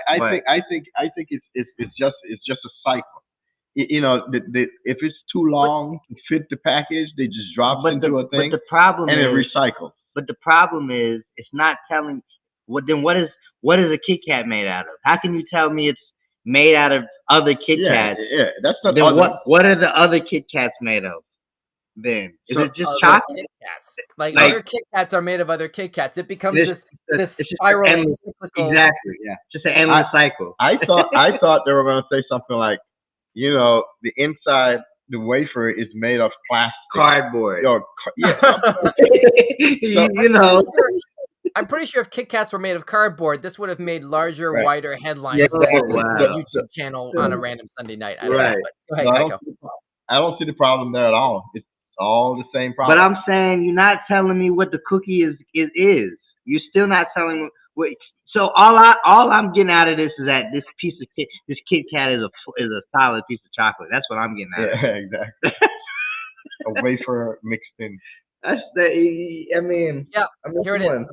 I But think it's just a cycle. You know, if it's too But long to fit the package, they just drop but into a but thing the problem and it is, recycles. it's not telling. What is a Kit Kat made out of? How can you tell me it's made out of other Kit Yeah, Kats? yeah, that's not Then other. what are the other Kit Kats made of? Then is So it just other chocolate? Kit Kats, like Like, other Kit Kats are made of other Kit Kats. It becomes it's this it's just an spiraling endless, cyclical. exactly, yeah, just an endless cycle. I thought they were gonna say something like, you know, the inside the wafer is made of plastic. Cardboard. Or yeah, something. So You know, I'm pretty sure if Kit Kats were made of cardboard, this would have made larger, right. wider yeah. headlines than Oh this wow. YouTube channel on a random Sunday night. I don't know, Right. but go ahead, So Kaiko. I don't see the problem there at all. It's all the same But problem. I'm saying you're not telling me what the cookie is. You're still not telling me what. So all I'm getting out of this is that this Kit Kat is a solid piece of chocolate. That's what I'm getting out of Yeah, it. exactly. A wafer mixed in. That's the. I mean, Yeah, come here it is. on.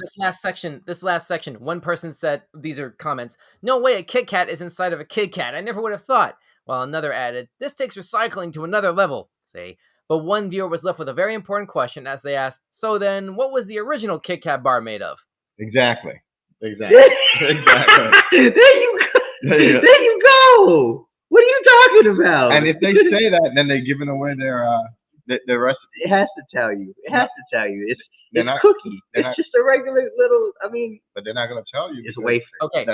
This last section. One person said, these are comments. No way a Kit Kat is inside of a Kit Kat. I never would have thought. While another added, this takes recycling to another level. Say, but one viewer was left with a very important question as they asked, so then what was the original Kit Kat bar made of? Exactly. Exactly. There you go. There you go. What are you talking about? And if they say that, then they're giving away their recipe. It has to tell you. It has to tell you. It's cookie. They're It's just a regular little. I mean, But they're not gonna tell you. it's wafer. Okay,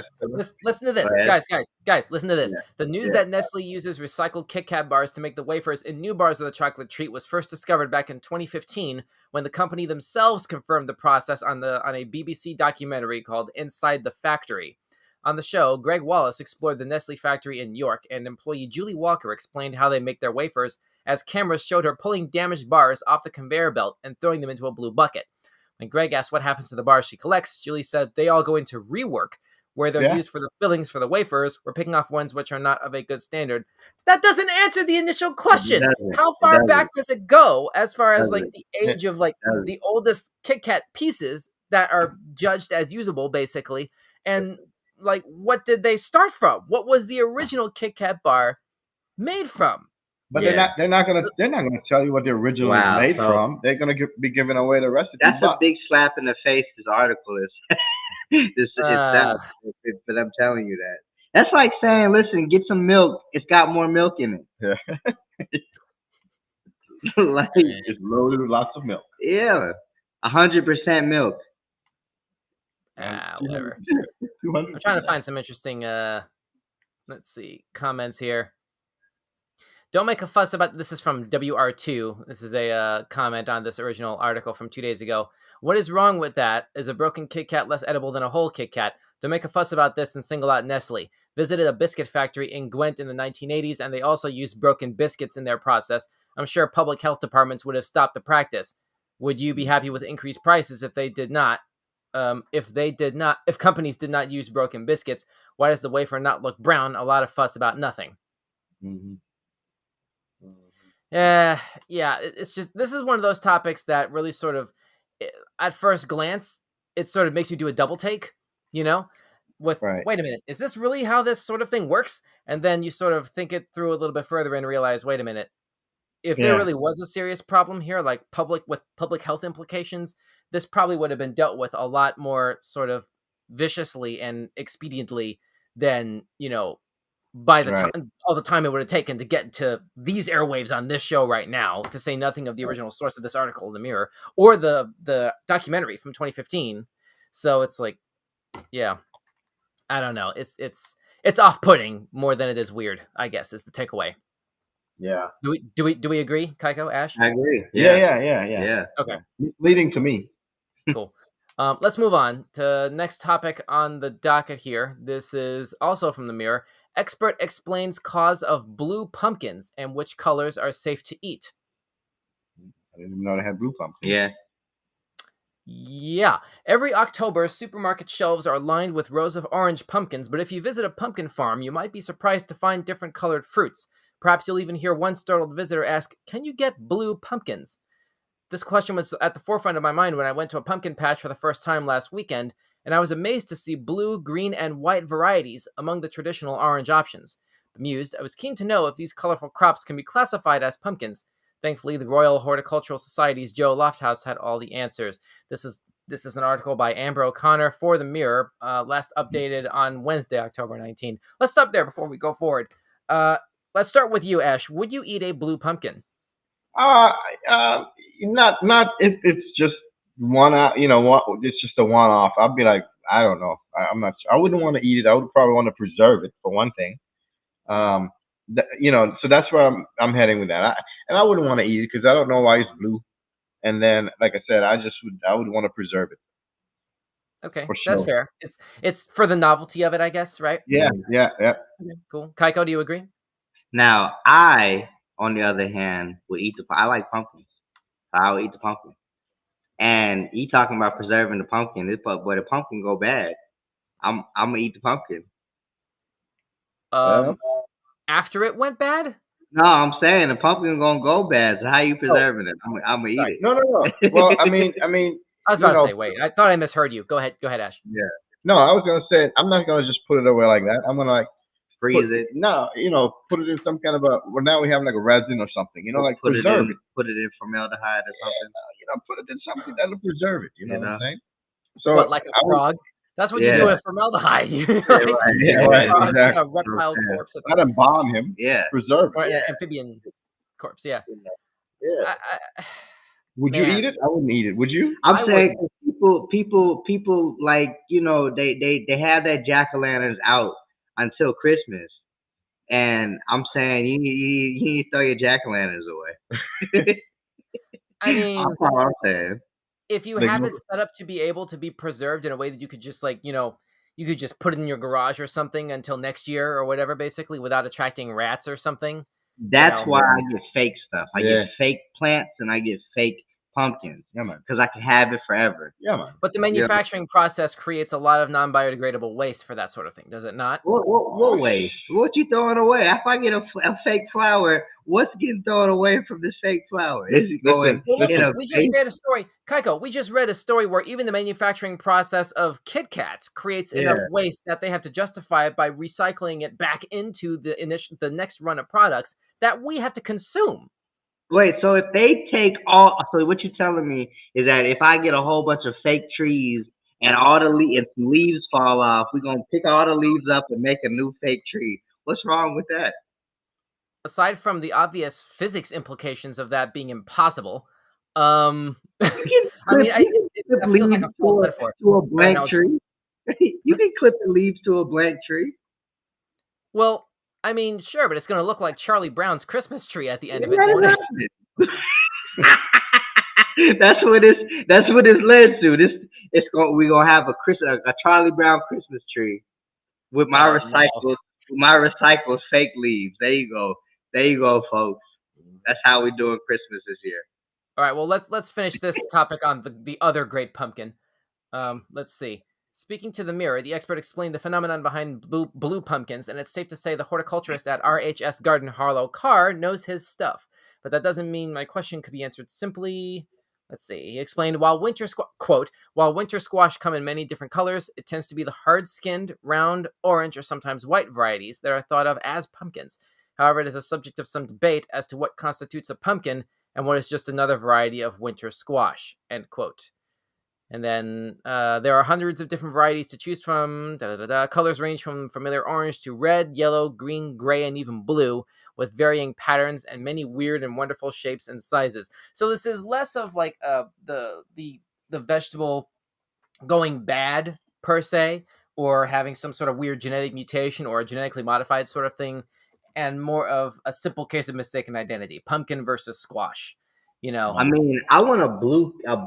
listen to this, Go ahead. guys. Listen to this. Yeah. The news Yeah. that Nestle uses recycled Kit Kat bars to make the wafers in new bars of the chocolate treat was first discovered back in 2015 when the company themselves confirmed the process on a BBC documentary called Inside the Factory. On the show, Greg Wallace explored the Nestle factory in York, and employee Julie Walker explained how they make their wafers as cameras showed her pulling damaged bars off the conveyor belt and throwing them into a blue bucket. When Greg asked what happens to the bars she collects, Julie said they all go into rework, where they're used for the fillings for the wafers. We're picking off ones which are not of a good standard. That doesn't answer the initial question. How far back does it go as far as like the age of like the oldest Kit Kat pieces that are judged as usable, basically? And like, what did they start from? What was the original Kit Kat bar made from? But they're not gonna tell you what the original is made from. They're gonna be giving away the recipe. That's a big slap in the face. This article is. But I'm telling you that. That's like saying, listen, get some milk. It's got more milk in it. Yeah. Like, it's loaded with lots of milk. Yeah, 100% milk. Whatever. I'm trying to find some interesting, let's see, comments here. Don't make a fuss about this. Is from WR2. This is a comment on this original article from 2 days ago. What is wrong with that? Is a broken Kit Kat less edible than a whole Kit Kat? Don't make a fuss about this and single out Nestle. Visited a biscuit factory in Gwent in the 1980s, and they also used broken biscuits in their process. I'm sure public health departments would have stopped the practice. Would you be happy with increased prices if they did not? If companies did not use broken biscuits, why does the wafer not look brown? A lot of fuss about nothing. Mm-hmm. Yeah, it's just, this is one of those topics that really sort of, at first glance, it sort of makes you do a double take, you know, with, wait a minute, is this really how this sort of thing works? And then you sort of think it through a little bit further and realize, wait a minute, if there really was a serious problem here, like public health implications, this probably would have been dealt with a lot more sort of viciously and expediently than, you know, by the time, all the time it would have taken to get to these airwaves on this show right now, to say nothing of the original source of this article in the Mirror or the documentary from 2015. So it's like, yeah, I don't know. It's off-putting more than it is weird, I guess, is the takeaway. Yeah. Do we agree, Kaiko, Ash? I agree. Yeah. Okay. Leading to me. Cool. Let's move on to next topic on the docket here. This is also from the Mirror. Expert explains cause of blue pumpkins and which colors are safe to eat. I didn't even know they had blue pumpkins. Yeah. Yeah, every October, supermarket shelves are lined with rows of orange pumpkins, but if you visit a pumpkin farm, you might be surprised to find different colored fruits. Perhaps you'll even hear one startled visitor ask, "Can you get blue pumpkins?" This question was at the forefront of my mind when I went to a pumpkin patch for the first time last weekend, and I was amazed to see blue, green, and white varieties among the traditional orange options. Bemused, I was keen to know if these colorful crops can be classified as pumpkins. Thankfully, the Royal Horticultural Society's Joe Lofthouse had all the answers. This is an article by Amber O'Connor for the Mirror, last updated on Wednesday, October 19. Let's stop there before we go forward. Uh, let's start with you, Ash. Would you eat a blue pumpkin? Uh, uh, not if it's just one, it's just a one off. I'd be like, I don't know. I'm not. I wouldn't want to eat it. I would probably want to preserve it for one thing. Um, so that's where I'm heading with that. I wouldn't want to eat it because I don't know why it's blue. And then, like I said, I would want to preserve it Okay, for that's sure. fair. It's for the novelty of it, I guess, right? Yeah, yeah, yeah. Okay, cool. Kaiko, do you agree? Now, I, on the other hand, would eat I like pumpkins. I would eat the pumpkin. And you talking about preserving the pumpkin, but the pumpkin go bad. I'm gonna eat the pumpkin. Uh, Um, After it went bad? No, I'm saying the pumpkin gonna go bad. So how you Oh, preserving it? I'm gonna eat sorry. no, no, no. Well, I mean, I was you about to know, say, wait. I thought I misheard you. Go ahead, Ash. yeah. No, I was gonna say I'm not gonna just put it away like that. I'm gonna like put Freeze it. no, put it in some kind of a. Well, now we have like a resin or something. Like Put it preserve in. it. Put it in formaldehyde or something. Put it in something that'll preserve it. You know You what I'm know? saying? So What, like a I would. frog? That's what you do Yeah. with formaldehyde. You Yeah, like right. you Yeah, get a right. frog, Exactly. a reptile Yeah. corpse, Not embalm him. Yeah. Preserve or it. an amphibian corpse. Yeah. Yeah. I, Would you man, eat it? I wouldn't eat it. Would you? I'm I saying wouldn't. 'cause people like they have that jack o' lanterns out until Christmas, and I'm saying you need to throw your jack o' lanterns away. I mean, That's all I'm saying. if you Like, have it set up to be able to be preserved in a way that you could just you could just put it in your garage or something until next year or whatever, basically, without attracting rats or something. That's why I get fake stuff. I Yeah. get fake plants and I get fake pumpkins yeah, man. because I can have it forever. Yeah, man. But the Yeah. manufacturing process creates a lot of non-biodegradable waste for that sort of thing, does it not? What waste? What you throwing away? If I get a fake flower, what's getting thrown away from this fake flower? Is it going Well, in listen, a we just waste? read a story, Kaiko. We just read a story where even the manufacturing process of Kit Kats creates enough Yeah. waste that they have to justify it by recycling it back into the next run of products that we have to consume. Wait, so if they take all, so what you're telling me is that if I get a whole bunch of fake trees and all the if leaves fall off, we're gonna pick all the leaves up and make a new fake tree. What's wrong with that? Aside from the obvious physics implications of that being impossible, um, You can I mean, clip that feels like leaves a false metaphor to a or blank analogy. tree. You can clip the leaves to a blank tree. Well, I mean, sure, but it's going to look like Charlie Brown's Christmas tree at the end of it, That won't it? is That's what it's led to. We're gonna have a Charlie Brown Christmas tree with Oh no! my recycled fake leaves. There you go, folks. That's how we're doing Christmas this year. All right, well let's finish this topic on the other great pumpkin. Let's see. Speaking to the Mirror, the expert explained the phenomenon behind blue pumpkins, and it's safe to say the horticulturist at RHS Garden Harlow Carr knows his stuff. But that doesn't mean my question could be answered simply. Let's see. He explained, while winter squash come in many different colors, it tends to be the hard-skinned, round, orange, or sometimes white varieties that are thought of as pumpkins. However, it is a subject of some debate as to what constitutes a pumpkin and what is just another variety of winter squash, end quote. And then there are hundreds of different varieties to choose from. Colors range from familiar orange to red, yellow, green, gray, and even blue, with varying patterns and many weird and wonderful shapes and sizes. So this is less of like the vegetable going bad per se, or having some sort of weird genetic mutation or a genetically modified sort of thing, and more of a simple case of mistaken identity: pumpkin versus squash. You know, I mean, I want a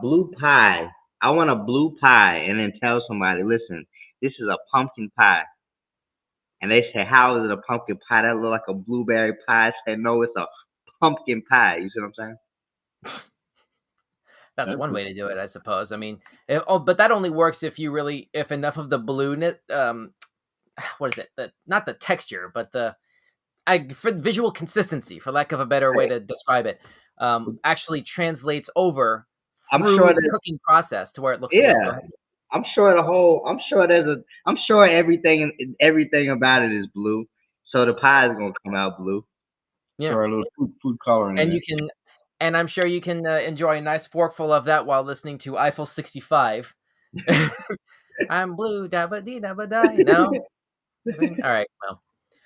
blue pie. I want a blue pie, and then tell somebody, listen, this is a pumpkin pie. And they say, how is it a pumpkin pie? That look like a blueberry pie. I say, no, it's a pumpkin pie. You see what I'm saying? That's one way to do it, I suppose. I mean, but that only works if enough of the blueness, what is it? Not the texture, but for visual consistency, for lack of a better way to describe it, actually translates over I'm through sure the that cooking process to where it looks blue. Go yeah. ahead. I'm sure everything about it is blue. So the pie is gonna come out blue. Yeah, Throw a little food coloring in and it. and I'm sure you can enjoy a nice forkful of that while listening to Eiffel 65. I'm blue, dabba dee dabba die. No, all right, well,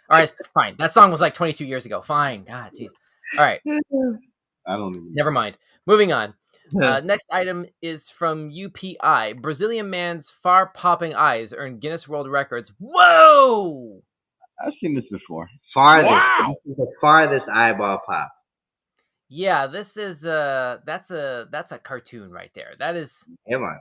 all right, fine. That song was like 22 years ago. Fine, God, jeez. All right, I don't even. never mind. Moving on. Next item is from UPI. Brazilian man's far-popping eyes earn Guinness World Records. Whoa! I've seen this before. This is the farthest eyeball pop. Yeah, this is that's a cartoon right there. That is, Come on.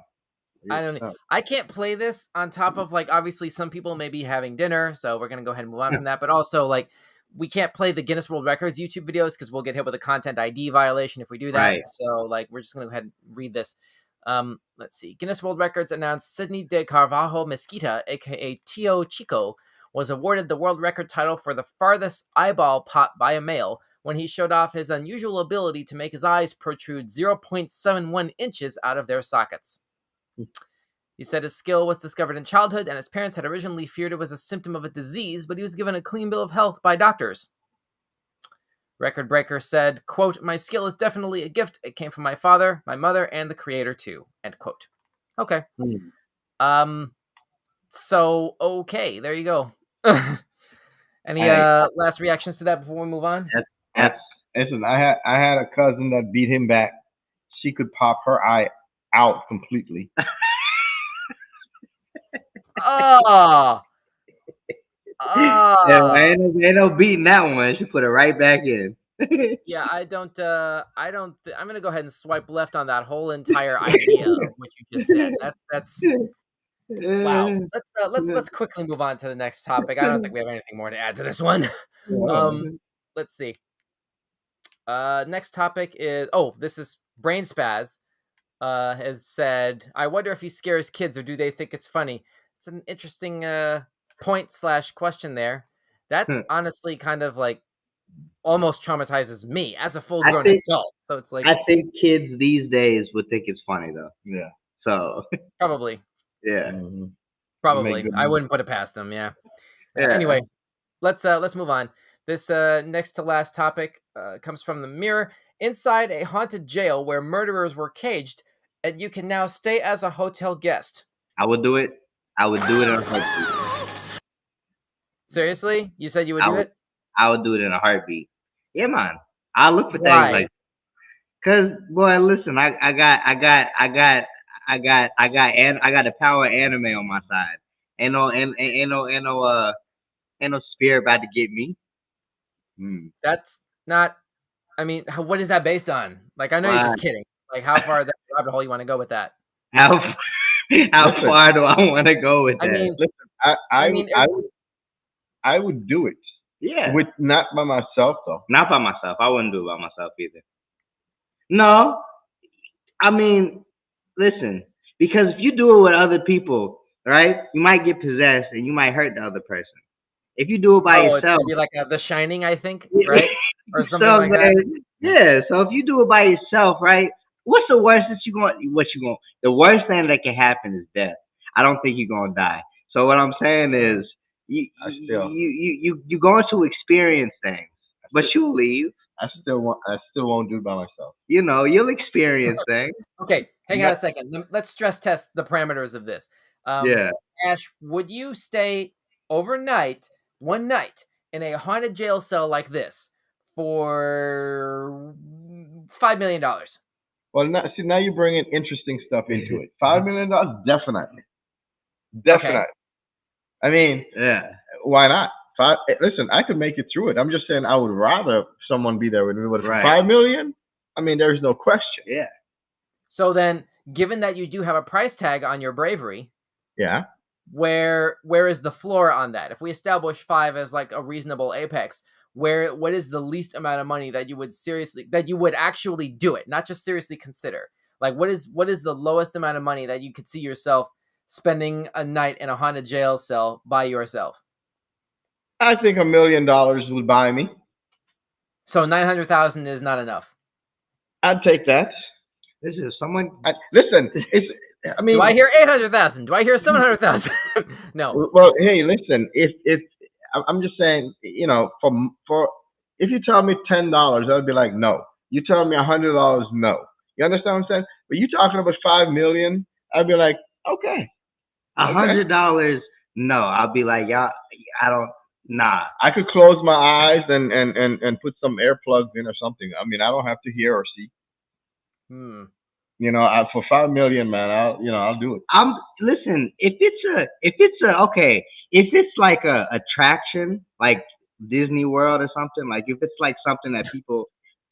I don't know. I can't play this on top of, like, obviously some people may be having dinner, so we're gonna go ahead and move on from that. But also, like, we can't play the Guinness World Records YouTube videos because we'll get hit with a content ID violation if we do that. Right. So, like, we're just gonna go ahead and read this. Let's see. Guinness World Records announced Sidney de Carvalho Mesquita, aka Tio Chico, was awarded the world record title for the farthest eyeball pop by a male when he showed off his unusual ability to make his eyes protrude 0.71 inches out of their sockets. He said his skill was discovered in childhood, and his parents had originally feared it was a symptom of a disease, but he was given a clean bill of health by doctors. Record breaker said, quote, "My skill is definitely a gift. It came from my father, my mother, and the creator too," end quote. Okay. So, okay, there you go. Any last reactions to that before we move on? Listen, I had a cousin that beat him back. She could pop her eye out completely. Oh. Ain't no beating that one. She put it right back in. Yeah, I'm gonna go ahead and swipe left on that whole entire idea of what you just said. That's wow. Let's quickly move on to the next topic. I don't think we have anything more to add to this one. Let's see. Next topic is this is Brain Spaz. Has said, "I wonder if he scares kids or do they think it's funny?" It's an interesting point/question there. That honestly kind of like almost traumatizes me as a full-grown adult. So it's like, I think kids these days would think it's funny though. Yeah. So probably. Yeah. Probably. I wouldn't put it past them. Yeah. Anyway, let's move on. This next to last topic comes from the Mirror. Inside a haunted jail where murderers were caged, and you can now stay as a hotel guest. I would do it. I would do it in a heartbeat. Seriously? You said you would do it? I would do it in a heartbeat. Yeah, man. I look for things like, cause boy, listen, I got the power of anime on my side. Ain't no spirit about to get me. That's not. I mean, what is that based on? Like, I know you're just kidding. Like, how far that rabbit hole you want to go with that? How far do I want to go with that? Mean, listen, I would do it. Yeah. With not by myself though. Not by myself. I wouldn't do it by myself either. No. I mean, listen, because if you do it with other people, right, you might get possessed and you might hurt the other person. If you do it by yourself, it's gonna be like The Shining, I think, right, or something like that. Yeah. So if you do it by yourself, right, what's the worst that the worst thing that can happen is death. I don't think you're gonna die. So what I'm saying is, you're going to experience things, but you'll leave. I still won't do it by myself. You know, you'll experience things. Okay, hang on a second. Let's stress test the parameters of this. Ash, would you stay overnight, one night, in a haunted jail cell like this for $5 million? Well, now you're bringing interesting stuff into it. $5 million, definitely. Okay. I mean, why not? Listen, I could make it through it. I'm just saying I would rather someone be there with me. But for $5 million, I mean, there's no question. Yeah. So then, given that you do have a price tag on your bravery, where is the floor on that? If we establish 5 as like a reasonable apex, what is the least amount of money that you would actually do it, not just seriously consider? Like, what is the lowest amount of money that you could see yourself spending a night in a haunted jail cell by yourself? I think $1 million would buy me. So 900,000 is not enough. I'd take that. This is someone. Listen, it's. I mean, Do I hear 800,000? Do I hear 700,000? No. well, hey, listen. If I'm just saying, for if you tell me $10, I'd be like, no. You tell me $100, no. You understand what I'm saying? But you talking about 5 million, I'd be like, okay. $100, no. I'll be like, y'all, I don't. Nah. I could close my eyes and put some earplugs in or something. I mean, I don't have to hear or see. For 5 million, man, I'll do it. Listen. If it's like a attraction, like Disney World or something, like if it's like something that people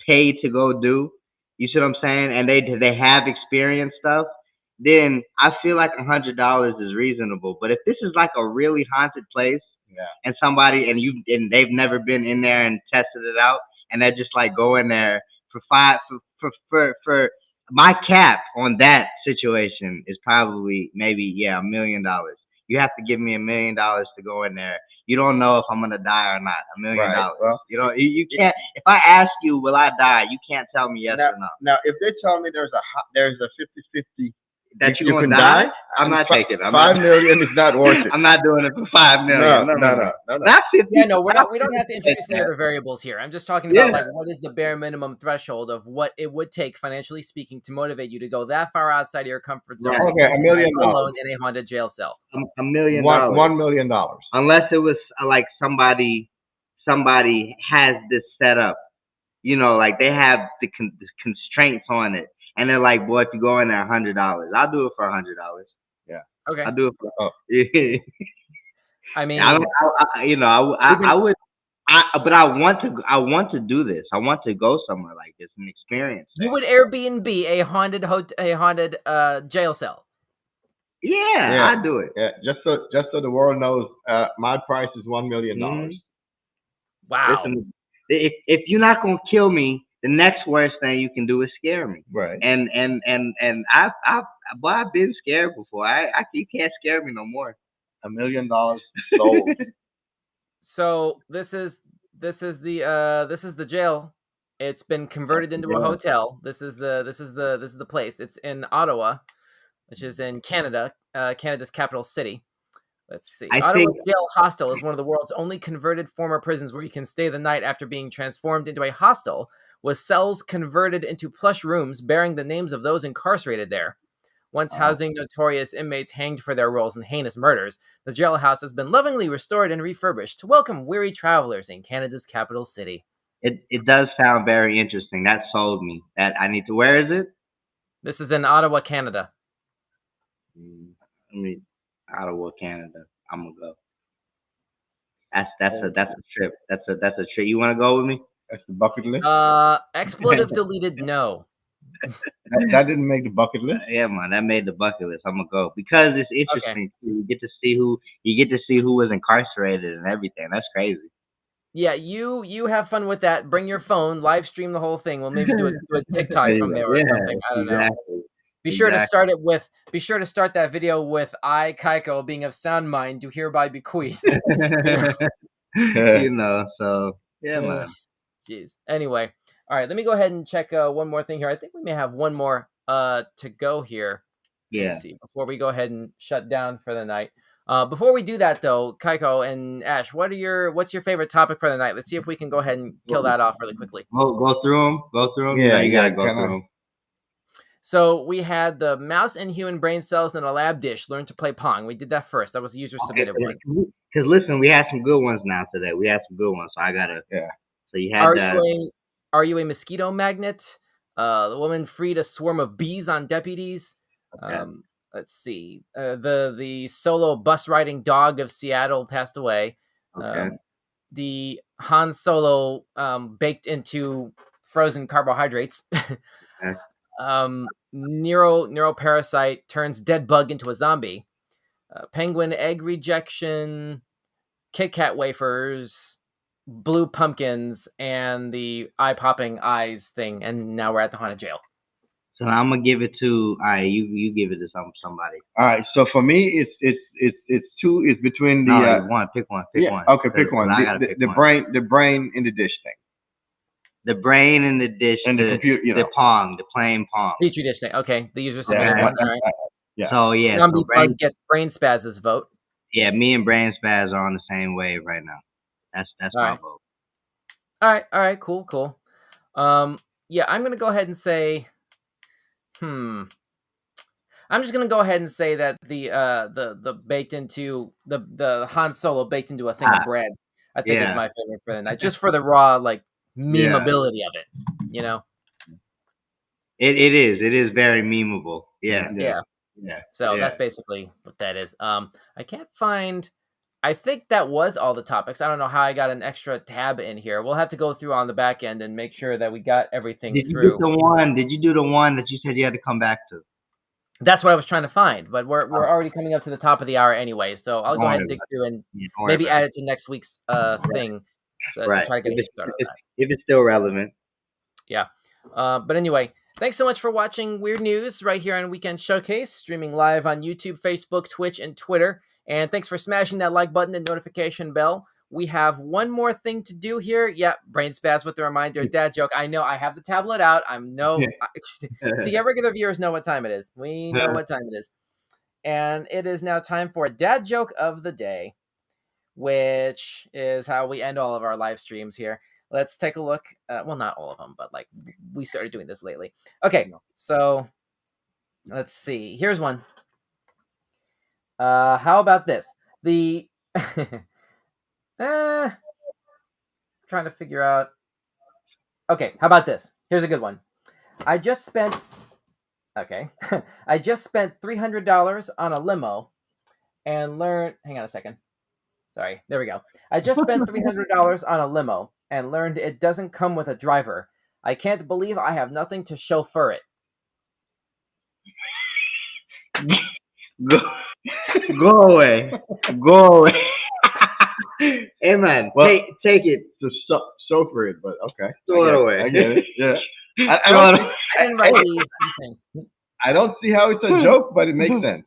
pay to go do, you see what I'm saying, and they have experienced stuff, then I feel like $100 is reasonable. But if this is like a really haunted place, and somebody and they've never been in there and tested it out, and they're just like going there for my cap on that situation is probably maybe $1 million. You have to give me $1 million to go in there. You don't know if I'm gonna die or not. $1 million. Right. Well, you can't. If I ask you, will I die? You can't tell me yes or no. Now, if they tell me there's a 50-50 that you can can die, I'm not taking it. 5 million is not worth it. I'm not doing it for 5 million. No. Not 50. Yeah, no, we don't have to introduce any other variables here. I'm just talking about like what is the bare minimum threshold of what it would take, financially speaking, to motivate you to go that far outside of your comfort zone. Okay, $1 million alone in a haunted jail cell. $1 million. $1 million. Unless it was like somebody has this set up, like they have the constraints on it. And they're like, boy, if you go in there $100, I'll do it for $100. Yeah. Okay. I'll do it for. I mean, I would. But I want to do this. I want to go somewhere like this and experience. You would Airbnb a haunted jail cell. Yeah, I'd do it. Yeah, just so the world knows, my price is $1 million. Mm-hmm. Wow. Listen, if you're not gonna kill me, the next worst thing you can do is scare me. Right. And I've been scared before. You can't scare me no more. $1 million sold. So this is the jail. It's been converted into a hotel. This is the place. It's in Ottawa, which is in Canada, Canada's capital city. Let's see. Ottawa Jail Hostel is one of the world's only converted former prisons where you can stay the night after being transformed into a hostel, with cells converted into plush rooms bearing the names of those incarcerated there. Once housing notorious inmates hanged for their roles in heinous murders, the jailhouse has been lovingly restored and refurbished to welcome weary travelers in Canada's capital city. It does sound very interesting. That sold me. That I need to. Where is it? This is in Ottawa, Canada. Ottawa, Canada. I'm gonna go. That's a trip. That's a trip. You want to go with me? That's the bucket list. Expletive deleted. No. That didn't make the bucket list. Yeah, man, that made the bucket list. I'm gonna go because it's interesting. Okay. You get to see who was incarcerated and everything. That's crazy. Yeah, you have fun with that. Bring your phone, live stream the whole thing. We'll maybe do a TikTok from there or something. I don't know. Be sure to start that video with I, Kaiko, being of sound mind, do hereby bequeath. So yeah, man. Jeez. Anyway, all right. Let me go ahead and check one more thing here. I think we may have one more to go here. Yeah. Let's see, before we go ahead and shut down for the night. Before we do that, though, Kaiko and Ash, what's your favorite topic for the night? Let's see if we can go ahead and kill that off really quickly. Go through them. Yeah, you gotta go through them. So we had the mouse and human brain cells in a lab dish learn to play Pong. We did that first. That was a user submitted one. Because listen, we had some good ones now today. We had some good ones, so I gotta. Yeah. So you had. Are you a mosquito magnet? The woman freed a swarm of bees on deputies. Okay. Let's see. The solo bus riding dog of Seattle passed away. Okay. The Han Solo baked into frozen carbohydrates. Okay. Neuroparasite turns dead bug into a zombie. Penguin egg rejection. Kit Kat wafers. Blue pumpkins and the eye-popping eyes thing. And now we're at the haunted jail. So I'm gonna give it to. All right, you give it to somebody. All right. So for me, it's two. It's between the. No, one. Pick one. Pick one. Okay, pick one. I gotta pick the one. the brain in the dish thing. The brain in the dish. And the computer. The Pong. The plain Pong. Petri dish thing. Okay, the user submitted one. All right. Yeah. So yeah. Zombie Bug gets Brain Spaz's vote. Yeah, me and Brain Spaz are on the same wave right now. That's my vote. All right, cool. Yeah, I'm gonna go ahead and say, I'm just gonna go ahead and say that the baked into the Han Solo baked into a thing of bread, I think is my favorite for the night, just for the raw like memeability of it, you know. It is very memeable. Yeah. So that's basically what that is. I can't find. I think that was all the topics. I don't know how I got an extra tab in here. We'll have to go through on the back end and make sure that we got everything through. Did you do the one that you said you had to come back to? That's what I was trying to find, but we're already coming up to the top of the hour anyway, so I'll go ahead and dig through and maybe add it to next week's thing. So to try to get it started. If it's still relevant. Yeah. But anyway, thanks so much for watching Weird News right here on Weekend Showcase, streaming live on YouTube, Facebook, Twitch, and Twitter. And thanks for smashing that like button and notification bell. We have one more thing to do here. Yeah, Brain Spaz with the reminder, dad joke. I know I have the tablet out. See, our regular viewers know what time it is. We know what time it is. And it is now time for a dad joke of the day, which is how we end all of our live streams here. Let's take a look. Well, not all of them, but like we started doing this lately. Okay, so let's see. Here's one. How about this? Trying to figure out. Okay, how about this? Here's a good one. I just spent $300 on a limo and learned. Hang on a second. Sorry, there we go. I just spent $300 on a limo and learned it doesn't come with a driver. I can't believe I have nothing to chauffeur it. Go away. Hey man, well, take it. To chauffeur it, but okay. Throw it away. I get it. Yeah. I didn't write these. I don't see how it's a joke, but it makes sense.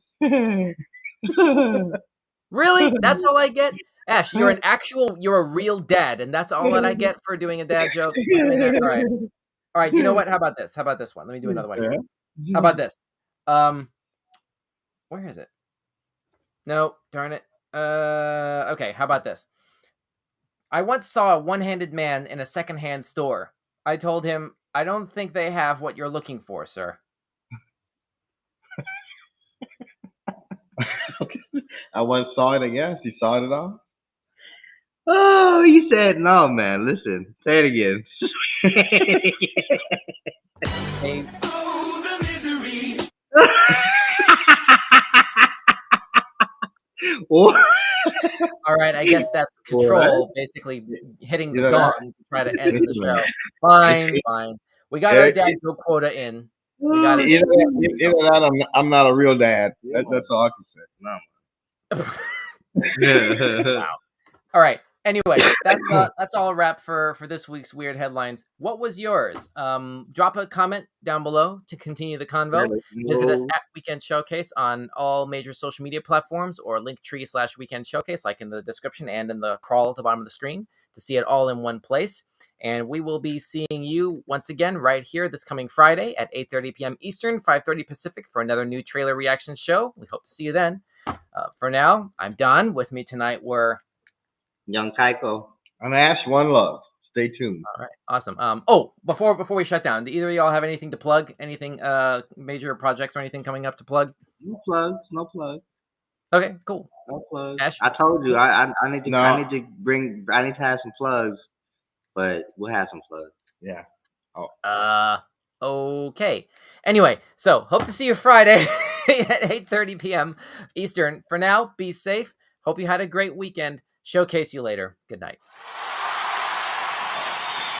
Really? That's all I get? Ash, you're a real dad, and that's all that I get for doing a dad joke? All right. All right, you know what? How about this? How about this one? Let me do another one here. How about this? Where is it? No, darn it. Okay, how about this? I once saw a one-handed man in a second-hand store. I told him, I don't think they have what you're looking for, sir. I once saw it, I guess. You saw it all? Oh, you said no, man. Listen, say it again. Hey. Oh, the misery. What? All right, I guess that's Control basically hitting the gong to try to end the show. Fine. We got our dad joke quota in. We got it. I'm not a real dad. That's all I can say. No. Wow. All right. Anyway, that's all a wrap for this week's Weird Headlines. What was yours? Drop a comment down below to continue the convo. Visit us at Weekend Showcase on all major social media platforms or Linktree/Weekend Showcase, like in the description and in the crawl at the bottom of the screen, to see it all in one place. And we will be seeing you once again right here this coming Friday at 8:30 p.m. Eastern, 5:30 Pacific for another new trailer reaction show. We hope to see you then. For now, I'm Don. With me tonight were Young Kaiko. I'm Ash. One love. Stay tuned. All right, awesome. Before we shut down, do either of y'all have anything to plug? Anything, major projects or anything coming up to plug? No plugs. Okay, cool. No plugs. Ash? I told you I need to have some plugs, but we'll have some plugs. Yeah. Okay. Anyway, so hope to see you Friday at 8:30 p.m. Eastern. For now, be safe. Hope you had a great weekend. Showcase you later. Good night.